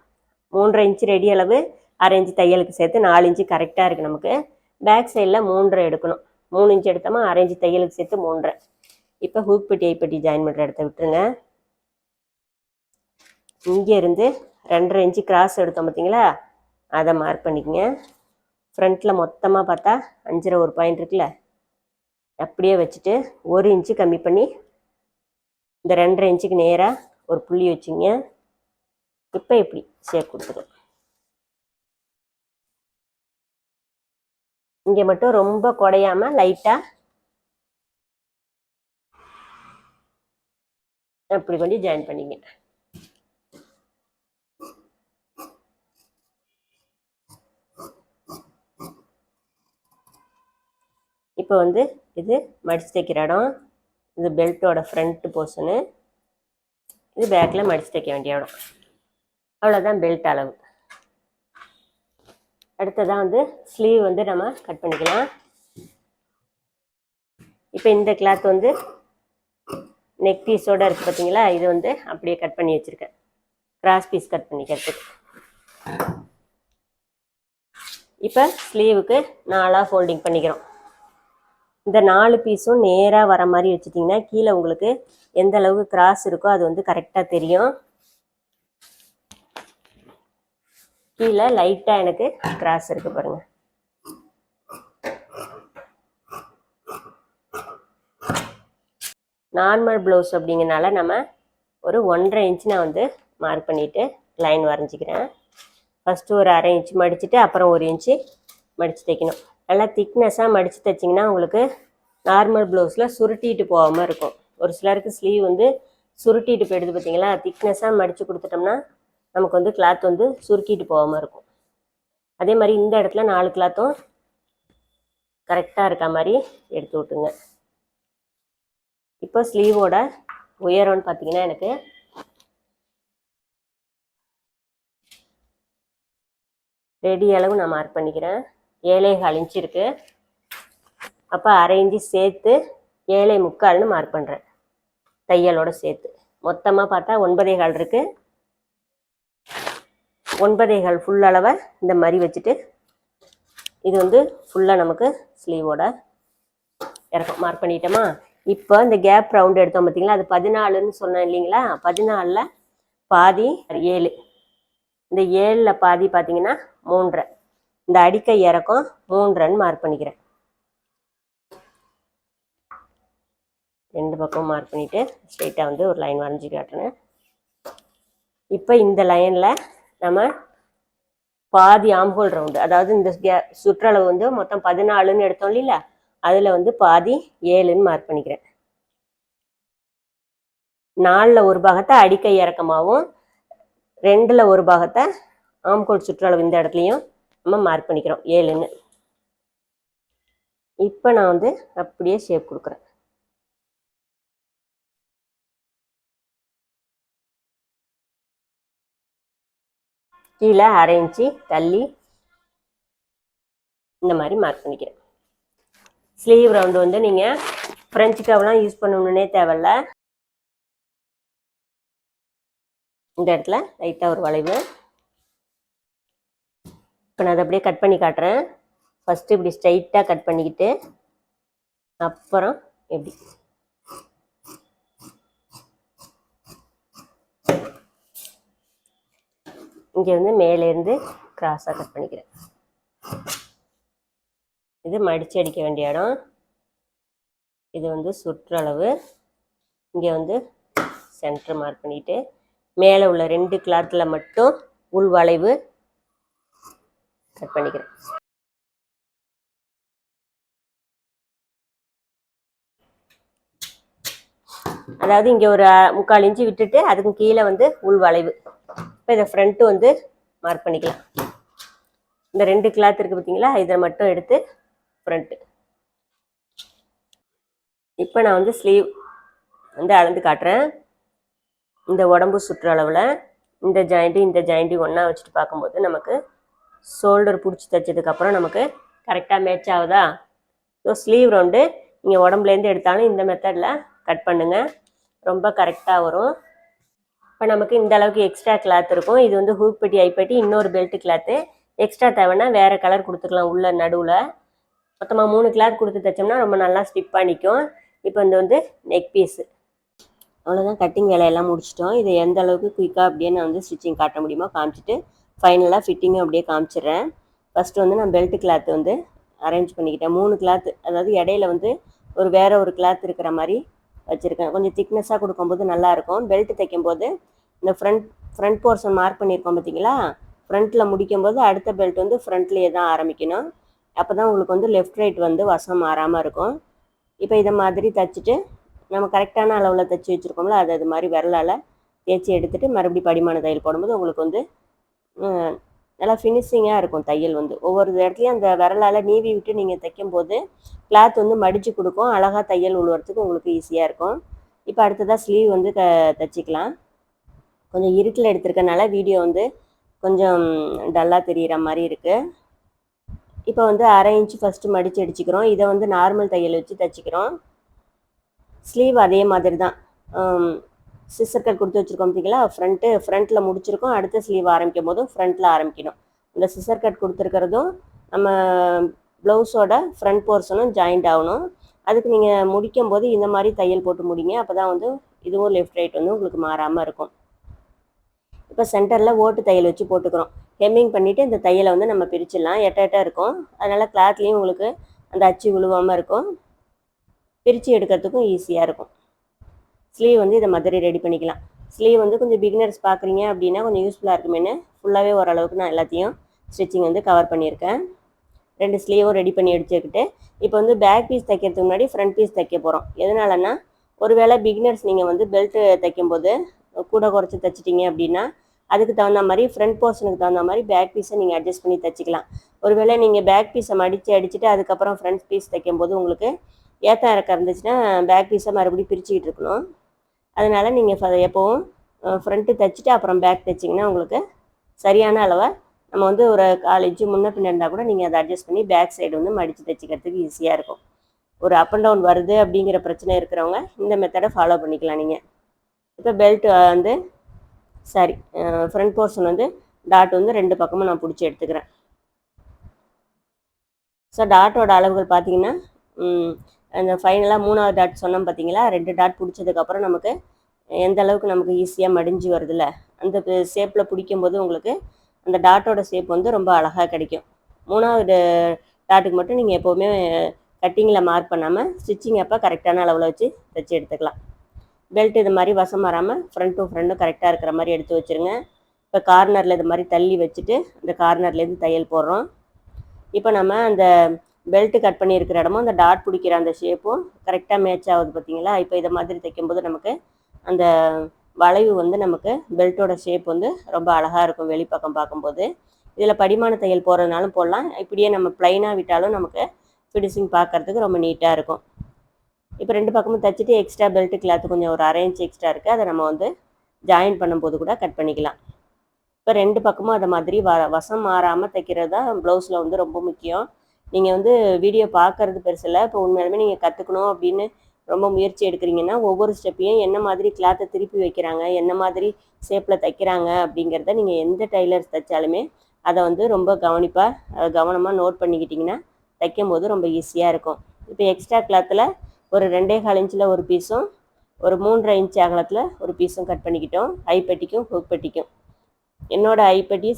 3.5 இன்ச்சு ரெடி அளவு, 1/2 இன்ச்சு தையலுக்கு சேர்த்து 4 இன்ச்சு கரெக்டாக இருக்குது நமக்கு. பேக் சைடில் 3.5 எடுக்கணும். 3 இன்ச்சு எடுத்தோமா 1/2 இன்ச்சு தையலுக்கு சேர்த்து 3.5. இப்போ ஹூக் பட்டி ஐப்பட்டி ஜாயின் பண்ணுற இடத்த விட்டுருங்க. இங்கேருந்து 2.5 இன்ச்சு கிராஸ் எடுத்தோம் பார்த்தீங்களா, அதை மார்க் பண்ணிக்கங்க. ஃப்ரண்ட்டில் மொத்தமாக பார்த்தா 5.5 ஒரு பாயிண்ட் இருக்குல்ல, அப்படியே வச்சுட்டு 1 இன்ச்சு கம்மி பண்ணி இந்த 2.5 இன்ச்சுக்கு நேராக ஒரு புள்ளி வச்சுங்க. இப்போ இப்படி ஷேப் கொடுத்துருங்க. இங்கே மட்டும் ரொம்ப குறையாமல் லைட்டாக அப்படி கொஞ்சம் ஜாயின் பண்ணிங்க. இப்போ வந்து இது மடித்து தைக்கிற இடம், இது பெல்ட்டோட ஃப்ரண்ட் போர்ஷனு, இது பேக்கில் மடித்து தைக்க வேண்டிய இடம். அவ்வளோதான் பெல்ட் அளவு. அடுத்ததான் வந்து ஸ்லீவ் வந்து நம்ம கட் பண்ணிக்கலாம். இப்போ இந்த கிளாத் வந்து நெக் பீஸோடு இருக்குது பார்த்தீங்களா, இது வந்து அப்படியே கட் பண்ணி வச்சுருக்கேன் கிராஸ் பீஸ் கட் பண்ணிக்கிறதுக்கு. இப்போ ஸ்லீவுக்கு 4ஆக ஃபோல்டிங் பண்ணிக்கிறோம். இந்த 4 பீஸும் நேராக வர மாதிரி வச்சுட்டிங்கன்னா கீழே உங்களுக்கு எந்த அளவுக்கு கிராஸ் இருக்கோ அது வந்து கரெக்டாக தெரியும். கீழே லைட்டாக எனக்கு கிராஸ் இருக்கு பாருங்க. நார்மல் ப்ளவுஸ் அப்படிங்கிறனால நம்ம ஒரு 1.5 இன்ச் நான் வந்து மார்க் பண்ணிவிட்டு லைன் வரைஞ்சிக்கிறேன். ஃபஸ்ட்டு ஒரு 1/2 இன்ச் மடிச்சுட்டு அப்புறம் 1 இன்ச்சு மடித்து தைக்கணும். நல்லா திக்னஸாக மடித்து தைச்சிங்கன்னா உங்களுக்கு நார்மல் ப்ளவுஸில் சுருட்டிட்டு போகாமல் இருக்கும். ஒரு சிலருக்கு ஸ்லீவ் வந்து சுருட்டிட்டு போயிடுது பார்த்தீங்களா. திக்னஸாக மடித்து கொடுத்துட்டோம்னா நமக்கு வந்து கிளாத் வந்து சுருக்கிட்டு போகாமல் இருக்கும். அதே மாதிரி இந்த இடத்துல 4 கிளாத்தும் கரெக்டாக இருக்க மாதிரி எடுத்து விட்டுங்க. இப்போ ஸ்லீவோட உயரம்னு பார்த்தீங்கன்னா எனக்கு ரெடி அளவு நான் மார்க் பண்ணிக்கிறேன். 7.25 இன்ச்சு இருக்குது. அப்போ 1/2 இன்ச்சு சேர்த்து 7.75 மார்க் பண்ணுறேன். தையலோட சேர்த்து மொத்தமாக பார்த்தா 9.25 இருக்குது. 9.25 ஃபுல் அளவை இந்த மாதிரி வச்சுட்டு இது வந்து ஃபுல்லாக நமக்கு ஸ்லீவோட இறக்கம் மார்க் பண்ணிட்டோமா. இப்போ இந்த கேப் ரவுண்ட் எடுத்தோம் பார்த்தீங்களா, அது 14ன்னு சொன்னேன் இல்லைங்களா. 14ல் பாதி 7, இந்த 7ல் பாதி பார்த்தீங்கன்னா 3.5. இந்த அடிக்கை இறக்கம் 3.5 மார்க் பண்ணிக்கிறேன். 2 பக்கம் மார்க் பண்ணிவிட்டு ஸ்ட்ரெயிட்டாக வந்து ஒரு லைன் வரைஞ்சி காட்டுறேன். இப்போ இந்த லைனில் நம்ம பாதி ஆம்ஹோல் ரவுண்டு, அதாவது இந்த சுற்றளவு வந்து மொத்தம் 14ன்னு எடுத்தோம் இல்லைங்களா, அதில் வந்து பாதி 7ன்னு மார்க் பண்ணிக்கிறேன். 4ல் ஒரு பாகத்தை அடிக்கை இறக்கமாகவும் 2ல் ஒரு பாகத்தை ஆம்ஹோல் சுற்றளவு இந்த இடத்துலையும் நம்ம மார்க் பண்ணிக்கிறோம் 7ன்னு. இப்போ நான் வந்து அப்படியே ஷேப் கொடுக்குறேன். கீழே 1/2 இன்ச்சு தள்ளி இந்த மாதிரி மார்க் பண்ணிக்கிறேன். ஸ்லீவ் ரவுண்டு வந்து நீங்கள் ஃப்ரெஞ்சு கவெலாம் யூஸ் பண்ணணுன்னே தேவையில்ல. இந்த இடத்துல லைட்டாக ஒரு வளைவு. இப்போ நான் அதை அப்படியே கட் பண்ணி காட்டுறேன். ஃபஸ்ட்டு இப்படி ஸ்ட்ரைட்டாக கட் பண்ணிக்கிட்டு அப்புறம் எப்படி இங்கே வந்து மேலேருந்து கிராஸாக கட் பண்ணிக்கிறேன். இது மடித்து அடிக்க வேண்டிய இடம். இது வந்து சுற்றளவு. இங்கே வந்து சென்டர் மார்க் பண்ணிவிட்டு மேலே உள்ள 2 கிளாத்தில் மட்டும் உள் வளைவு கட் பண்ணிக்கிறேன். அதாவது இங்கே ஒரு 3/4 இன்ச்சு விட்டுட்டு அதுக்கு கீழே வந்து உள் வளைவு. இப்போ இதை ஃப்ரண்ட்டு வந்து மார்க் பண்ணிக்கலாம். இந்த 2 கிளாத் இருக்குது பார்த்தீங்களா, இதை மட்டும் எடுத்து ஃப்ரண்ட்டு. இப்போ நான் வந்து ஸ்லீவ் வந்து அளந்து காட்டுறேன். இந்த உடம்பு சுற்றளவில் இந்த ஜாயிண்ட்டு ஒன்றா வச்சுட்டு பார்க்கும்போது நமக்கு ஷோல்டர் பிடிச்சி தைச்சதுக்கப்புறம் நமக்கு கரெக்டாக மேட்ச் ஆகுதா. ஸோ ஸ்லீவ் ரவுண்டு நீங்கள் உடம்புலேருந்து எடுத்தாலும் இந்த மெத்தடில் கட் பண்ணுங்கள், ரொம்ப கரெக்டாக வரும். இப்போ நமக்கு இந்த அளவுக்கு எக்ஸ்ட்ரா கிளாத் இருக்கும். இது வந்து ஹூக் பெட்டி ஐப்பட்டி இன்னொரு பெல்ட் கிளாத்து. எக்ஸ்ட்ரா தேவைன்னா வேறு கலர் கொடுத்துக்கலாம் உள்ள நடுவில். மொத்தமாக 3 கிளாத் கொடுத்து தைச்சோம்னா ரொம்ப நல்லா ஸ்டிப்பாக நிற்கும். இப்போ இந்த வந்து நெக் பீஸு அவ்வளோதான். கட்டிங் வேலையெல்லாம் முடிச்சிட்டோம். இதை எந்த அளவுக்கு குயிக்காக அப்படியே நான் வந்து ஸ்டிச்சிங் காட்ட முடியுமோ காமிச்சிட்டு ஃபைனலாக ஃபிட்டிங்கும் அப்படியே காமிச்சிடுறேன். ஃபஸ்ட்டு வந்து நான் பெல்ட் கிளாத் வந்து அரேஞ்ச் பண்ணிக்கிட்டேன். 3 கிளாத்து, அதாவது இடையில வந்து வேறு ஒரு கிளாத் இருக்கிற மாதிரி வச்சுருக்கேன். கொஞ்சம் திக்னஸாக கொடுக்கும்போது நல்லாயிருக்கும். பெல்ட் தைக்கும்போது இந்த ஃப்ரண்ட் போர்ஷன் மார்க் பண்ணியிருக்கோம் பார்த்தீங்களா, ஃப்ரண்ட்டில் முடிக்கும்போது அடுத்த பெல்ட் வந்து ஃப்ரண்ட்லேயே தான் ஆரம்பிக்கணும். அப்போ தான் உங்களுக்கு வந்து லெஃப்ட் ரைட் வந்து வசம் மாறாமல் இருக்கும். இப்போ இதை மாதிரி தைச்சிட்டு நம்ம கரெக்டான அளவில் தைச்சி வச்சுருக்கோம்ல, அது மாதிரி விரலால் தேய்ச்சி எடுத்துகிட்டு மறுபடியும் படிமான தையல் போடும்போது உங்களுக்கு வந்து நல்லா ஃபினிஷிங்காக இருக்கும். தையல் வந்து ஒவ்வொரு இடத்துலையும் அந்த விரலால் நீவி விட்டு நீங்கள் தைக்கும்போது கிளாத் வந்து மடித்து கொடுக்கும். அழகாக தையல் உழுவுறதுக்கு உங்களுக்கு ஈஸியாக இருக்கும். இப்போ அடுத்ததாக ஸ்லீவ் வந்து தைச்சிக்கலாம். கொஞ்சம் இருட்டில் எடுத்துருக்கனால வீடியோ வந்து கொஞ்சம் டல்லாக தெரிகிற மாதிரி இருக்குது. இப்போ வந்து 1/2 இன்ச்சு ஃபஸ்ட்டு மடித்து அடிச்சுக்கிறோம். இதை வந்து நார்மல் தையல் வச்சு தைச்சிக்கிறோம். ஸ்லீவ் அதே மாதிரி தான் சிஸ்ஸர் கட் கொடுத்து வச்சுருக்கோம் பார்த்தீங்களா, ஃப்ரண்ட்டில் முடிச்சிருக்கோம். அடுத்த ஸ்லீவ் ஆரம்பிக்கும் போதும் ஃப்ரண்ட்டில் ஆரம்பிக்கணும். இந்த சிஸ்ஸர் கட் கொடுத்துருக்கிறதும் நம்ம ப்ளவுஸோட ஃப்ரண்ட் போர்ஷனும் ஜாயிண்ட் ஆகணும். அதுக்கு நீங்கள் முடிக்கும் போது இந்த மாதிரி தையல் போட்டு முடிங்க. அப்போ தான் வந்து இதுவும் லெஃப்ட் ரைட் வந்து உங்களுக்கு மாறாமல் இருக்கும். இப்போ சென்டரில் ஓட்டு தையல் வச்சு போட்டுக்கிறோம். ஹெம்மிங் பண்ணிவிட்டு இந்த தையலை வந்து நம்ம பிரிச்சிடலாம். எட்ட இருக்கும். அதனால் கிளாத்லேயும் உங்களுக்கு அந்த அச்சு விழுவாமல் இருக்கும். பிரித்து எடுக்கிறதுக்கும் ஈஸியாக இருக்கும். ஸ்லீவ் வந்து இதை மாதிரி ரெடி பண்ணிக்கலாம். ஸ்லீவ் வந்து கொஞ்சம் பிகினர்ஸ் பார்க்குறீங்க அப்படின்னா கொஞ்சம் யூஸ்ஃபுல்லாக இருக்குமேனு ஃபுல்லாகவே ஓரளவுக்கு நான் எல்லாத்தையும் ஸ்டிச்சிங் வந்து கவர் பண்ணியிருக்கேன். 2 ஸ்லீவும் ரெடி பண்ணி எடுத்துக்கிட்டு இப்போ வந்து பேக் பீஸ் தைக்கிறதுக்கு முன்னாடி ஃப்ரண்ட் பீஸ் தைக்க போகிறோம். எதனாலன்னா ஒருவேளை பிகினர்ஸ் நீங்கள் வந்து பெல்ட்டு தைக்கும்போது கூட குறைச்சி தைச்சிட்டிங்க அப்படின்னா அதுக்கு தகுந்த மாதிரி ஃப்ரண்ட் போர்ஷனுக்கு தகுந்த மாதிரி பேக் பீஸை நீங்கள் அட்ஜஸ்ட் பண்ணி தைச்சிக்கலாம். ஒருவேளை நீங்கள் பேக் பீஸை மடித்து அடிச்சுட்டு அதுக்கப்புறம் ஃப்ரண்ட் பீஸ் தைக்கும்போது உங்களுக்கு ஏற்ற இறக்கம் இருந்துச்சுன்னா பேக் பீஸை மறுபடியும் பிரிச்சுக்கிட்டு இருக்கணும். அதனால் நீங்கள் எப்போவும் ஃப்ரண்ட்டு தைச்சிட்டு அப்புறம் பேக் தைச்சிங்கன்னா உங்களுக்கு சரியான அளவை நம்ம வந்து ஒரு 1/4 இன்ச்சு முன்ன பின்ன இருந்தால் கூட நீங்கள் அதை அட்ஜஸ்ட் பண்ணி பேக் சைடு வந்து மடித்து தைச்சிக்கிறதுக்கு ஈஸியாக இருக்கும். ஒரு அப் அண்ட் டவுன் வருது அப்படிங்கிற பிரச்சனை இருக்கிறவங்க இந்த மெத்தடை ஃபாலோ பண்ணிக்கலாம். நீங்கள் இப்போ பெல்ட் வந்து ஃப்ரண்ட் போர்ஷன் வந்து டாட் வந்து 2 பக்கமும் நான் பிடிச்சி எடுத்துக்கிறேன். ஸோ டாட்டோட அளவுகள் பார்த்தீங்கன்னா அந்த ஃபைனலாக 3வது டாட் சொன்னோம் பார்த்தீங்களா, 2 டாட் பிடிச்சதுக்கப்புறம் நமக்கு எந்த அளவுக்கு நமக்கு ஈஸியாக மடிஞ்சு வருதுல்ல, அந்த ஷேப்பில் பிடிக்கும்போது உங்களுக்கு அந்த டாட்டோட ஷேப் வந்து ரொம்ப அழகாக கிடைக்கும். 3வது டாட்டுக்கு மட்டும் நீங்கள் எப்போவுமே கட்டிங்கில் மார்க் பண்ணாமல் ஸ்டிச்சிங் அப்போ கரெக்டான அளவில் வச்சு தைச்சி எடுத்துக்கலாம். பெல்ட் இது மாதிரி வசம் வராமல் ஃப்ரண்ட் டு ஃப்ரண்ட்டும் கரெக்டாக இருக்கிற மாதிரி எடுத்து வச்சுருங்க. இப்போ கார்னரில் இது மாதிரி தள்ளி வச்சுட்டு அந்த கார்னர்லேருந்து தையல் போடுறோம். இப்போ நம்ம அந்த பெல்ட்டு கட் பண்ணியிருக்கிற இடமும் அந்த டாட் பிடிக்கிற அந்த ஷேப்பும் கரெக்டாக மேட்ச் ஆகுது பார்த்தீங்களா. இப்போ இதை மாதிரி தைக்கும்போது நமக்கு அந்த வளைவு வந்து நமக்கு பெல்ட்டோட ஷேப் வந்து ரொம்ப அழகாக இருக்கும் வெளிப்பக்கம் பார்க்கும்போது. இதில் படிமான தையல் போடுறதுனாலும் போடலாம், இப்படியே நம்ம ப்ளைனாக விட்டாலும் நமக்கு ஃபினிஷிங் பார்க்குறதுக்கு ரொம்ப நீட்டாக இருக்கும். இப்போ 2 பக்கமும் தைச்சிட்டு எக்ஸ்ட்ரா பெல்ட்டு கிளாத்து கொஞ்சம் ஒரு 1/2 இன்ச் எக்ஸ்ட்ரா இருக்குது, அதை நம்ம வந்து ஜாயின் பண்ணும்போது கூட கட் பண்ணிக்கலாம். இப்போ 2 பக்கமும் அதை மாதிரி வசம் மாறாமல் தைக்கிறது தான் ப்ளவுஸில் வந்து ரொம்ப முக்கியம். நீங்கள் வந்து வீடியோ பார்க்குறது பெருசில்லை, இப்போ உண்மையாலுமே நீங்கள் கற்றுக்கணும் அப்படின்னு ரொம்ப முயற்சி எடுக்கிறீங்கன்னா ஒவ்வொரு ஸ்டெப்பையும் என்ன மாதிரி கிளாத்தை திருப்பி வைக்கிறாங்க, என்ன மாதிரி ஷேப்பில் தைக்கிறாங்க அப்படிங்கிறத நீங்கள் எந்த டைலர்ஸ் தைச்சாலுமே அதை வந்து ரொம்ப கவனமாக நோட் பண்ணிக்கிட்டிங்கன்னா தைக்கும் போது ரொம்ப ஈஸியாக இருக்கும். இப்போ எக்ஸ்ட்ரா கிளாத்தில் ஒரு 2.25 இன்ச்சில் ஒரு பீஸும் ஒரு 3.5 இன்ச் அகலத்தில் ஒரு பீஸும் கட் பண்ணிக்கிட்டோம். ஐப்பட்டிக்கும் ஹூக் பட்டிக்கும். என்னோடய ஐப்பட்டி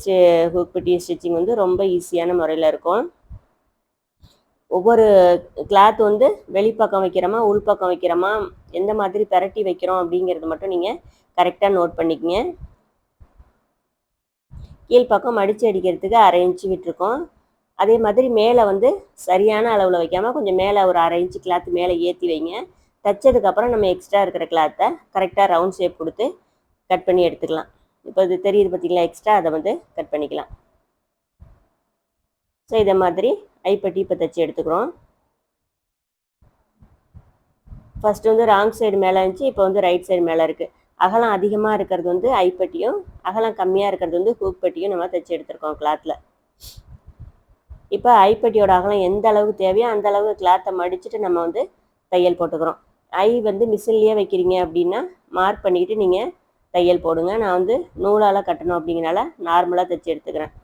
ஹூக் பட்டி ஸ்டிச்சிங் வந்து ரொம்ப ஈஸியான முறையில் இருக்கும். ஒவ்வொரு கிளாத் வந்து வெளிப்பக்கம் வைக்கிறோமா உள்பக்கம் வைக்கிறோமா எந்த மாதிரி பெரட்டி வைக்கிறோம் அப்படிங்கிறது மட்டும் நீங்கள் கரெக்டாக நோட் பண்ணிக்கங்க. கீழ்ப்பக்கம் மடித்து அடிக்கிறதுக்கு 1/2 இன்ச்சு விட்டுருக்கோம். அதே மாதிரி மேலே வந்து சரியான அளவில் வைக்காமல் கொஞ்சம் மேலே ஒரு 1/2 இன்ச்சு கிளாத் மேலே ஏற்றி வைங்க. தைச்சதுக்கப்புறம் நம்ம எக்ஸ்ட்ரா இருக்கிற கிளாத்தை கரெக்டாக ரவுண்ட் ஷேப் கொடுத்து கட் பண்ணி எடுத்துக்கலாம். இப்போ இது தெரியுது பார்த்தீங்களா, எக்ஸ்ட்ரா அதை வந்து கட் பண்ணிக்கலாம். ஸோ இதை மாதிரி ஐப்பட்டி இப்போ தைச்சி எடுத்துக்கிறோம். ஃபஸ்ட்டு வந்து ராங் சைடு மேலே இருந்துச்சு, இப்போ வந்து ரைட் சைடு மேலே இருக்குது. அகலம் அதிகமாக இருக்கிறது வந்து ஐப்பட்டியும், அகலம் கம்மியாக இருக்கிறது வந்து ஹூக் பட்டியும் நம்ம தைச்சி எடுத்துருக்கோம் கிளாத்தில். இப்போ ஐப்பட்டியோட அகலம் எந்த அளவுக்கு தேவையோ அந்த அளவு கிளாத்தை மடிச்சுட்டு நம்ம வந்து தையல் போட்டுக்கிறோம். வந்து மிஷின்லேயே வைக்கிறீங்க அப்படின்னா மார்க் பண்ணிக்கிட்டு நீங்கள் தையல் போடுங்க. நான் வந்து நூலால் கட்டணும் அப்படிங்கிறனால நார்மலாக தைச்சி எடுத்துக்கிறேன்.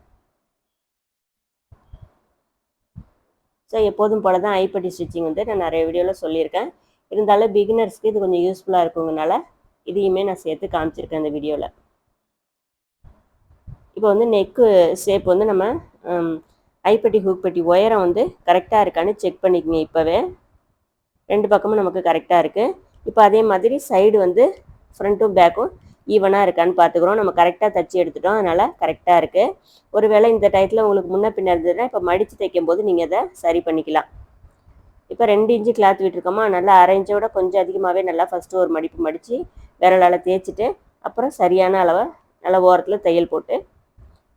ஸோ எப்போதும் போல தான் ஐப்பட்டி ஸ்டிச்சிங் வந்து நான் நிறைய வீடியோவில் சொல்லியிருக்கேன். இருந்தாலும் பிகினர்ஸ்க்கு இது கொஞ்சம் யூஸ்ஃபுல்லாக இருக்குங்கனால இதையுமே நான் சேர்த்து காமிச்சிருக்கேன் இந்த வீடியோவில். இப்போ வந்து நெக்கு ஷேப் வந்து நம்ம ஐப்பட்டி ஹூக் பட்டி உயரம் வந்து கரெக்டாக இருக்கான்னு செக் பண்ணிக்கங்க. இப்போவே 2 பக்கமும் நமக்கு கரெக்டாக இருக்குது. இப்போ அதே மாதிரி சைடு வந்து ஃப்ரண்ட்டும் பேக்கும் ஈவனாக இருக்கான்னு பார்த்துக்குறோம். நம்ம கரெக்டாக தைச்சி எடுத்துட்டோம், அதனால் கரெக்டாக இருக்குது. ஒரு வேளை இந்த டயத்தில் உங்களுக்கு முன்ன பின்ன இருந்ததுன்னா இப்போ மடித்து தைக்கும் போது நீங்கள் அதை சரி பண்ணிக்கலாம். இப்போ 2 இன்ச்சு கிளாத் விட்டுருக்கோமா, நல்லா 1/2 இன்ச்சை விட கொஞ்சம் அதிகமாகவே நல்லா ஃபஸ்ட்டு ஒரு மடிப்பு மடித்து விரலால் தேய்ச்சிட்டு அப்புறம் சரியான அளவை நல்லா ஓரத்தில் தையல் போட்டு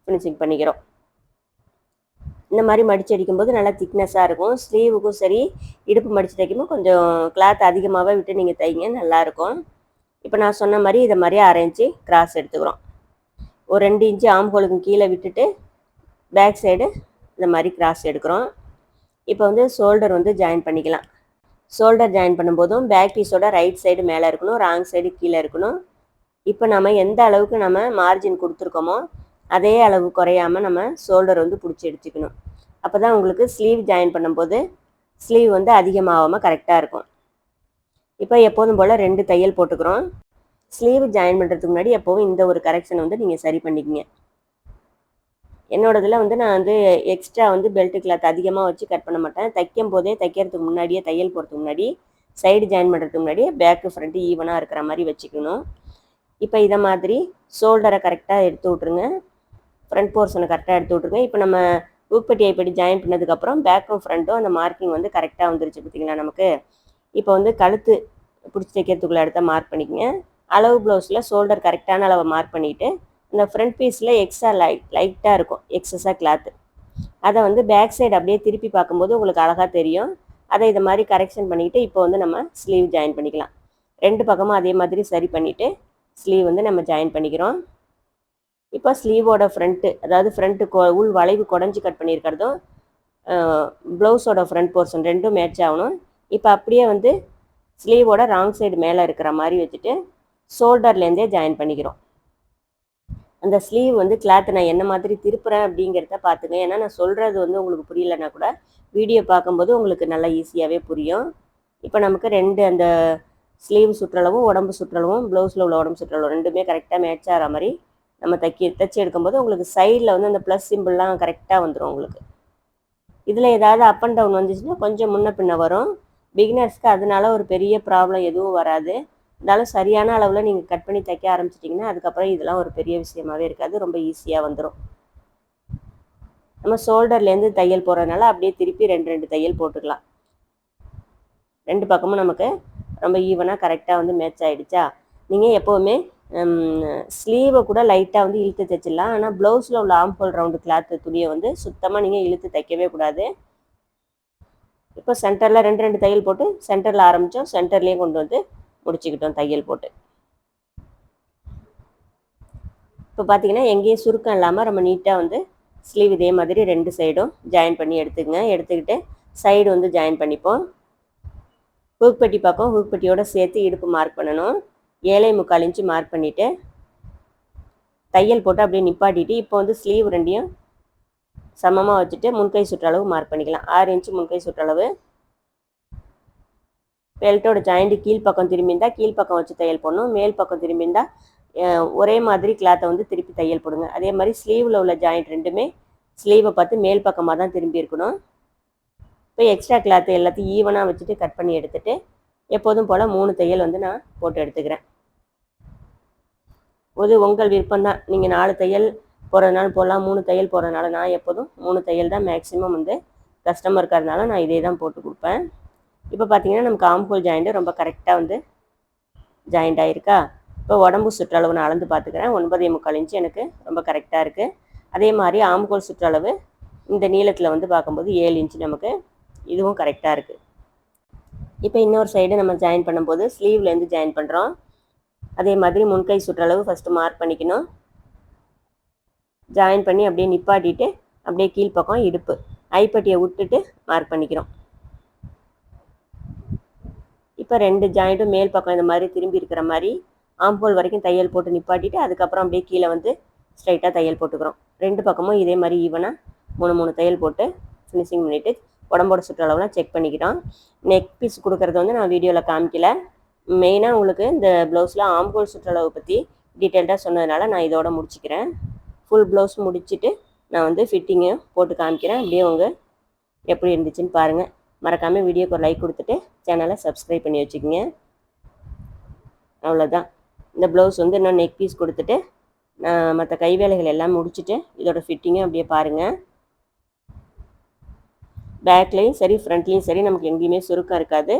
ஃபினிஷிங் பண்ணிக்கிறோம். இந்த மாதிரி மடித்து அடிக்கும்போது நல்லா திக்னஸாக இருக்கும். ஸ்லீவுக்கும் சரி இடுப்பு மடித்து தைக்கும்போது கொஞ்சம் கிளாத் அதிகமாகவே விட்டு நீங்கள் தைங்க, நல்லாயிருக்கும். இப்போ நான் சொன்ன மாதிரி இதை மாதிரி 1/2 இன்ச்சு கிராஸ் எடுத்துக்கிறோம். ஒரு 2 இன்ச்சு ஆம்ஹோலுக்கு கீழே விட்டுட்டு பேக் சைடு இந்த மாதிரி கிராஸ் எடுக்கிறோம். இப்போ வந்து ஷோல்டர் வந்து ஜாயின் பண்ணிக்கலாம். ஷோல்டர் ஜாயின் பண்ணும்போதும் பேக் பீஸோட ரைட் சைடு மேலே இருக்கணும், ராங் சைடு கீழே இருக்கணும். இப்போ நம்ம எந்த அளவுக்கு நம்ம மார்ஜின் கொடுத்துருக்கோமோ அதே அளவு குறையாமல் நம்ம ஷோல்டர் வந்து பிடிச்சி எடுத்துக்கணும். அப்போ தான் உங்களுக்கு ஸ்லீவ் ஜாயின் பண்ணும்போது ஸ்லீவ் வந்து அதிகமாகாமல் கரெக்டாக இருக்கும். இப்போ எப்போதும் போல் 2 தையல் போட்டுக்கிறோம். ஸ்லீவ் ஜாயின் பண்ணுறதுக்கு முன்னாடி எப்போவும் இந்த ஒரு கரெக்ஷன் வந்து நீங்கள் சரி பண்ணிக்கங்க. என்னோடதில் வந்து நான் வந்து எக்ஸ்ட்ரா வந்து பெல்ட் கிளாத் அதிகமாக வச்சு கட் பண்ண மாட்டேன். தைக்கும் போதே தைக்கிறதுக்கு முன்னாடியே தையல் போடுறதுக்கு முன்னாடி சைடு ஜாயின் பண்ணுறதுக்கு முன்னாடி பேக்கு ஃப்ரண்ட்டு ஈவனாக இருக்கிற மாதிரி வச்சுக்கணும். இப்போ இதை மாதிரி ஷோல்டரை கரெக்டாக எடுத்து விட்ருங்க. ஃப்ரண்ட் போர்ஷனை கரெக்டாக எடுத்து விட்ருங்க. இப்போ நம்ம ஊக்பட்டி ஐப்பட்டி ஜாயின் பண்ணதுக்கப்புறம் பேக்கும் ஃப்ரண்ட்டும் அந்த மார்க்கிங் வந்து கரெக்டாக வந்துருச்சு பார்த்திங்களா நமக்கு. இப்போ வந்து கழுத்து பிடிச்சி தைக்கிறதுக்குள்ளே இடத்த மார்க் பண்ணிக்கங்க. அளவு ப்ளவுஸில் ஷோல்டர் கரெக்டான அளவை மார்க் பண்ணிவிட்டு இந்த ஃப்ரண்ட் பீஸில் எக்ஸ்ட்ரா லைட்டாக இருக்கும் எக்ஸஸாக கிளாத்து, அதை வந்து பேக் சைடு அப்படியே திருப்பி பார்க்கும்போது உங்களுக்கு அழகாக தெரியும். அதை இதை மாதிரி கரெக்ஷன் பண்ணிவிட்டு இப்போ வந்து நம்ம ஸ்லீவ் ஜாயின் பண்ணிக்கலாம். 2 பக்கமும் அதே மாதிரி சரி பண்ணிவிட்டு ஸ்லீவ் வந்து நம்ம ஜாயின் பண்ணிக்கிறோம். இப்போ ஸ்லீவோட ஃப்ரண்ட்டு, அதாவது ஃப்ரண்ட்டு உள் வளைவு குடஞ்சி கட் பண்ணியிருக்கிறதும் ப்ளவுஸோட ஃப்ரண்ட் போர்ஷன் ரெண்டும் மேட்ச் ஆகணும். இப்போ அப்படியே வந்து ஸ்லீவோட ராங் சைடு மேலே இருக்கிற மாதிரி வச்சுட்டு ஷோல்டர்லேருந்தே ஜாயின் பண்ணிக்கிறோம். அந்த ஸ்லீவ் வந்து கிளாத்தை நான் என்ன மாதிரி திருப்புறேன் அப்படிங்கிறத பார்த்துங்க. ஏன்னா நான் சொல்கிறது வந்து உங்களுக்கு புரியலைன்னா கூட வீடியோ பார்க்கும்போது உங்களுக்கு நல்லா ஈஸியாகவே புரியும். இப்போ நமக்கு 2 அந்த ஸ்லீவ் சுற்றளவும் உடம்பு சுற்றளவும் ப்ளவுஸில் உள்ள உடம்பு சுற்றளவும் ரெண்டுமே கரெக்டாக மேட்ச் ஆகிற மாதிரி நம்ம தைச்சி எடுக்கும்போது உங்களுக்கு சைடில் வந்து அந்த ப்ளஸ் சிம்பிள்லாம் கரெக்டாக வந்துடும் உங்களுக்கு. இதில் ஏதாவது அப் அண்ட் டவுன் வந்துச்சுன்னா கொஞ்சம் முன்ன பின்ன வரும். பிகினர்ஸ்க்கு அதனால ஒரு பெரிய ப்ராப்ளம் எதுவும் வராது. இருந்தாலும் சரியான அளவில் நீங்கள் கட் பண்ணி தைக்க ஆரம்பிச்சிட்டிங்கன்னா அதுக்கப்புறம் இதெல்லாம் ஒரு பெரிய விஷயமாகவே இருக்காது, ரொம்ப ஈஸியாக வந்துடும். நம்ம ஷோல்டர்லேருந்து தையல் போடுறதுனால அப்படியே திருப்பி 2 தையல் போட்டுக்கலாம். 2 பக்கமும் நமக்கு ரொம்ப ஈவனாக கரெக்டாக வந்து மேட்ச் ஆகிடுச்சா. நீங்கள் எப்போவுமே ஸ்லீவை கூட லைட்டாக வந்து இழுத்து தைச்சிடலாம். ஆனால் ப்ளவுஸில் உள்ள ஆம்ஹோல் ரவுண்டு கிளாத்து துணியை வந்து சுத்தமாக நீங்கள் இழுத்து தைக்கவே கூடாது. இப்போ சென்டரில் 2 தையல் போட்டு சென்டரில் ஆரம்பித்தோம், சென்டர்லேயே கொண்டு வந்து முடிச்சுக்கிட்டோம் தையல் போட்டு. இப்போ பார்த்தீங்கன்னா எங்கேயும் சுருக்கம் இல்லாமல் ரொம்ப நீட்டாக வந்து ஸ்லீவ் இதே மாதிரி 2 சைடும் ஜாயின் பண்ணி எடுத்துக்கங்க. எடுத்துக்கிட்டு சைடு வந்து ஜாயின் பண்ணிப்போம். ஹூக்பட்டி பக்கம் ஹூக்பட்டியோடு சேர்த்து இடுப்பு மார்க் பண்ணணும். 7.25 இன்ச்சு மார்க் பண்ணிவிட்டு தையல் போட்டு அப்படியே நிப்பாட்டிட்டு இப்போ வந்து ஸ்லீவ் 2யும் சமமாக வச்சுட்டு முன்கை சுற்றளவு மார்க் பண்ணிக்கலாம். 6 இன்ச்சு முன்கை சுற்றளவு. பெல்ட்டோட ஜாயிண்ட்டு கீழ்ப்பக்கம் திரும்பியிருந்தால் கீழ்ப்பக்கம் வச்சு தையல் போடணும். மேல் பக்கம் திரும்பியிருந்தால் ஒரே மாதிரி கிளாத்தை வந்து திருப்பி தையல் போடுங்க. அதே மாதிரி ஸ்லீவில் உள்ள ஜாயிண்ட் ரெண்டுமே ஸ்லீவை பார்த்து மேல் பக்கமாக தான் திரும்பி இருக்கணும். இப்போ எக்ஸ்ட்ரா கிளாத்து எல்லாத்தையும் ஈவனாக வச்சுட்டு கட் பண்ணி எடுத்துகிட்டு எப்போதும் போல் 3 தையல் வந்து நான் போட்டு எடுத்துக்கிறேன். உங்கள் விருப்பம்தான். நீங்கள் 4 தையல் போடுறதுனால போடலாம், 3 தையல் போடுறதுனால நான் எப்போதும் 3 தையல் தான் மேக்ஸிமம் வந்து கஸ்டமர் இருக்கிறதுனால நான் இதே தான் போட்டு கொடுப்பேன். இப்போ பார்த்தீங்கன்னா நமக்கு ஆம்ஹோல் ஜாயிண்ட்டு ரொம்ப கரெக்டாக வந்து ஜாயிண்ட் ஆகிருக்கா. இப்போ உடம்பு சுற்றளவு நான் அளந்து பார்த்துக்கிறேன். 9.25 இன்ச்சு எனக்கு ரொம்ப கரெக்டாக இருக்குது. அதே மாதிரி ஆம்ஹோல் சுற்றளவு இந்த நீளத்தில் வந்து பார்க்கும்போது 7 இன்ச்சு நமக்கு இதுவும் கரெக்டாக இருக்குது. இப்போ இன்னொரு சைடு நம்ம ஜாயின் பண்ணும்போது ஸ்லீவ்லேருந்து ஜாயின் பண்ணுறோம். அதே மாதிரி முன்கை சுற்றளவு ஃபஸ்ட்டு மார்க் பண்ணிக்கணும். ஜாயின் பண்ணி அப்படியே நிப்பாட்டிட்டு அப்படியே கீழ்ப்பக்கம் இடுப்பு ஐப்பட்டியை விட்டுட்டு மார்க் பண்ணிக்கிறோம். இப்போ 2 ஜாயிண்ட்டும் மேல் பக்கம் இந்த மாதிரி திரும்பி இருக்கிற மாதிரி ஆம்போல் வரைக்கும் தையல் போட்டு நிப்பாட்டிட்டு அதுக்கப்புறம் அப்படியே கீழே வந்து ஸ்ட்ரைட்டாக தையல் போட்டுக்கிறோம். 2 பக்கமும் இதே மாதிரி ஈவனாக 3 தையல் போட்டு ஃபினிஷிங் பண்ணிவிட்டு உடம்போட சுற்றளவுலாம் செக் பண்ணிக்கிறோம். நெக் பீஸ் கொடுக்குறது வந்து நான் வீடியோவில் காமிக்கல. மெயினாக உங்களுக்கு இந்த ப்ளவுஸில் ஆம்போல் சுற்றளவு பற்றி டீட்டெயில்டாக சொன்னதுனால நான் இதோட முடிச்சுக்கிறேன். ஃபுல் ப்ளவுஸ் முடிச்சுட்டு நான் வந்து ஃபிட்டிங்கு போட்டு காமிக்கிறேன். அப்படியே உங்கள் எப்படி இருந்துச்சுன்னு பாருங்கள். மறக்காமல் வீடியோக்கு ஒரு லைக் கொடுத்துட்டு சேனலை சப்ஸ்கிரைப் பண்ணி வச்சுக்கோங்க. அவ்வளோதான். இந்த ப்ளவுஸ் வந்து இன்னும் நெக் பீஸ் கொடுத்துட்டு நான் மற்ற கை வேலைகள் எல்லாம் முடிச்சுட்டு இதோட ஃபிட்டிங்கும் அப்படியே பாருங்கள். பேக்லேயும் சரி ஃப்ரண்ட்லேயும் சரி நமக்கு எங்கேயுமே சுருக்கம் இருக்காது,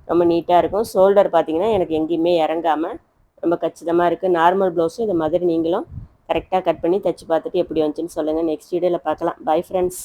ரொம்ப நீட்டாக இருக்கும். ஷோல்டர் பார்த்திங்கன்னா எனக்கு எங்கேயுமே இறங்காமல் ரொம்ப கச்சிதமாக இருக்குது. நார்மல் ப்ளவுஸும் இந்த மாதிரி நீங்களும் கரெக்டாக கட் பண்ணி தைச்சி பார்த்துட்டு எப்படி வந்துச்சுன்னு சொல்லுங்கள். நெக்ஸ்ட் வீடியோவில் பார்க்கலாம். Bye friends.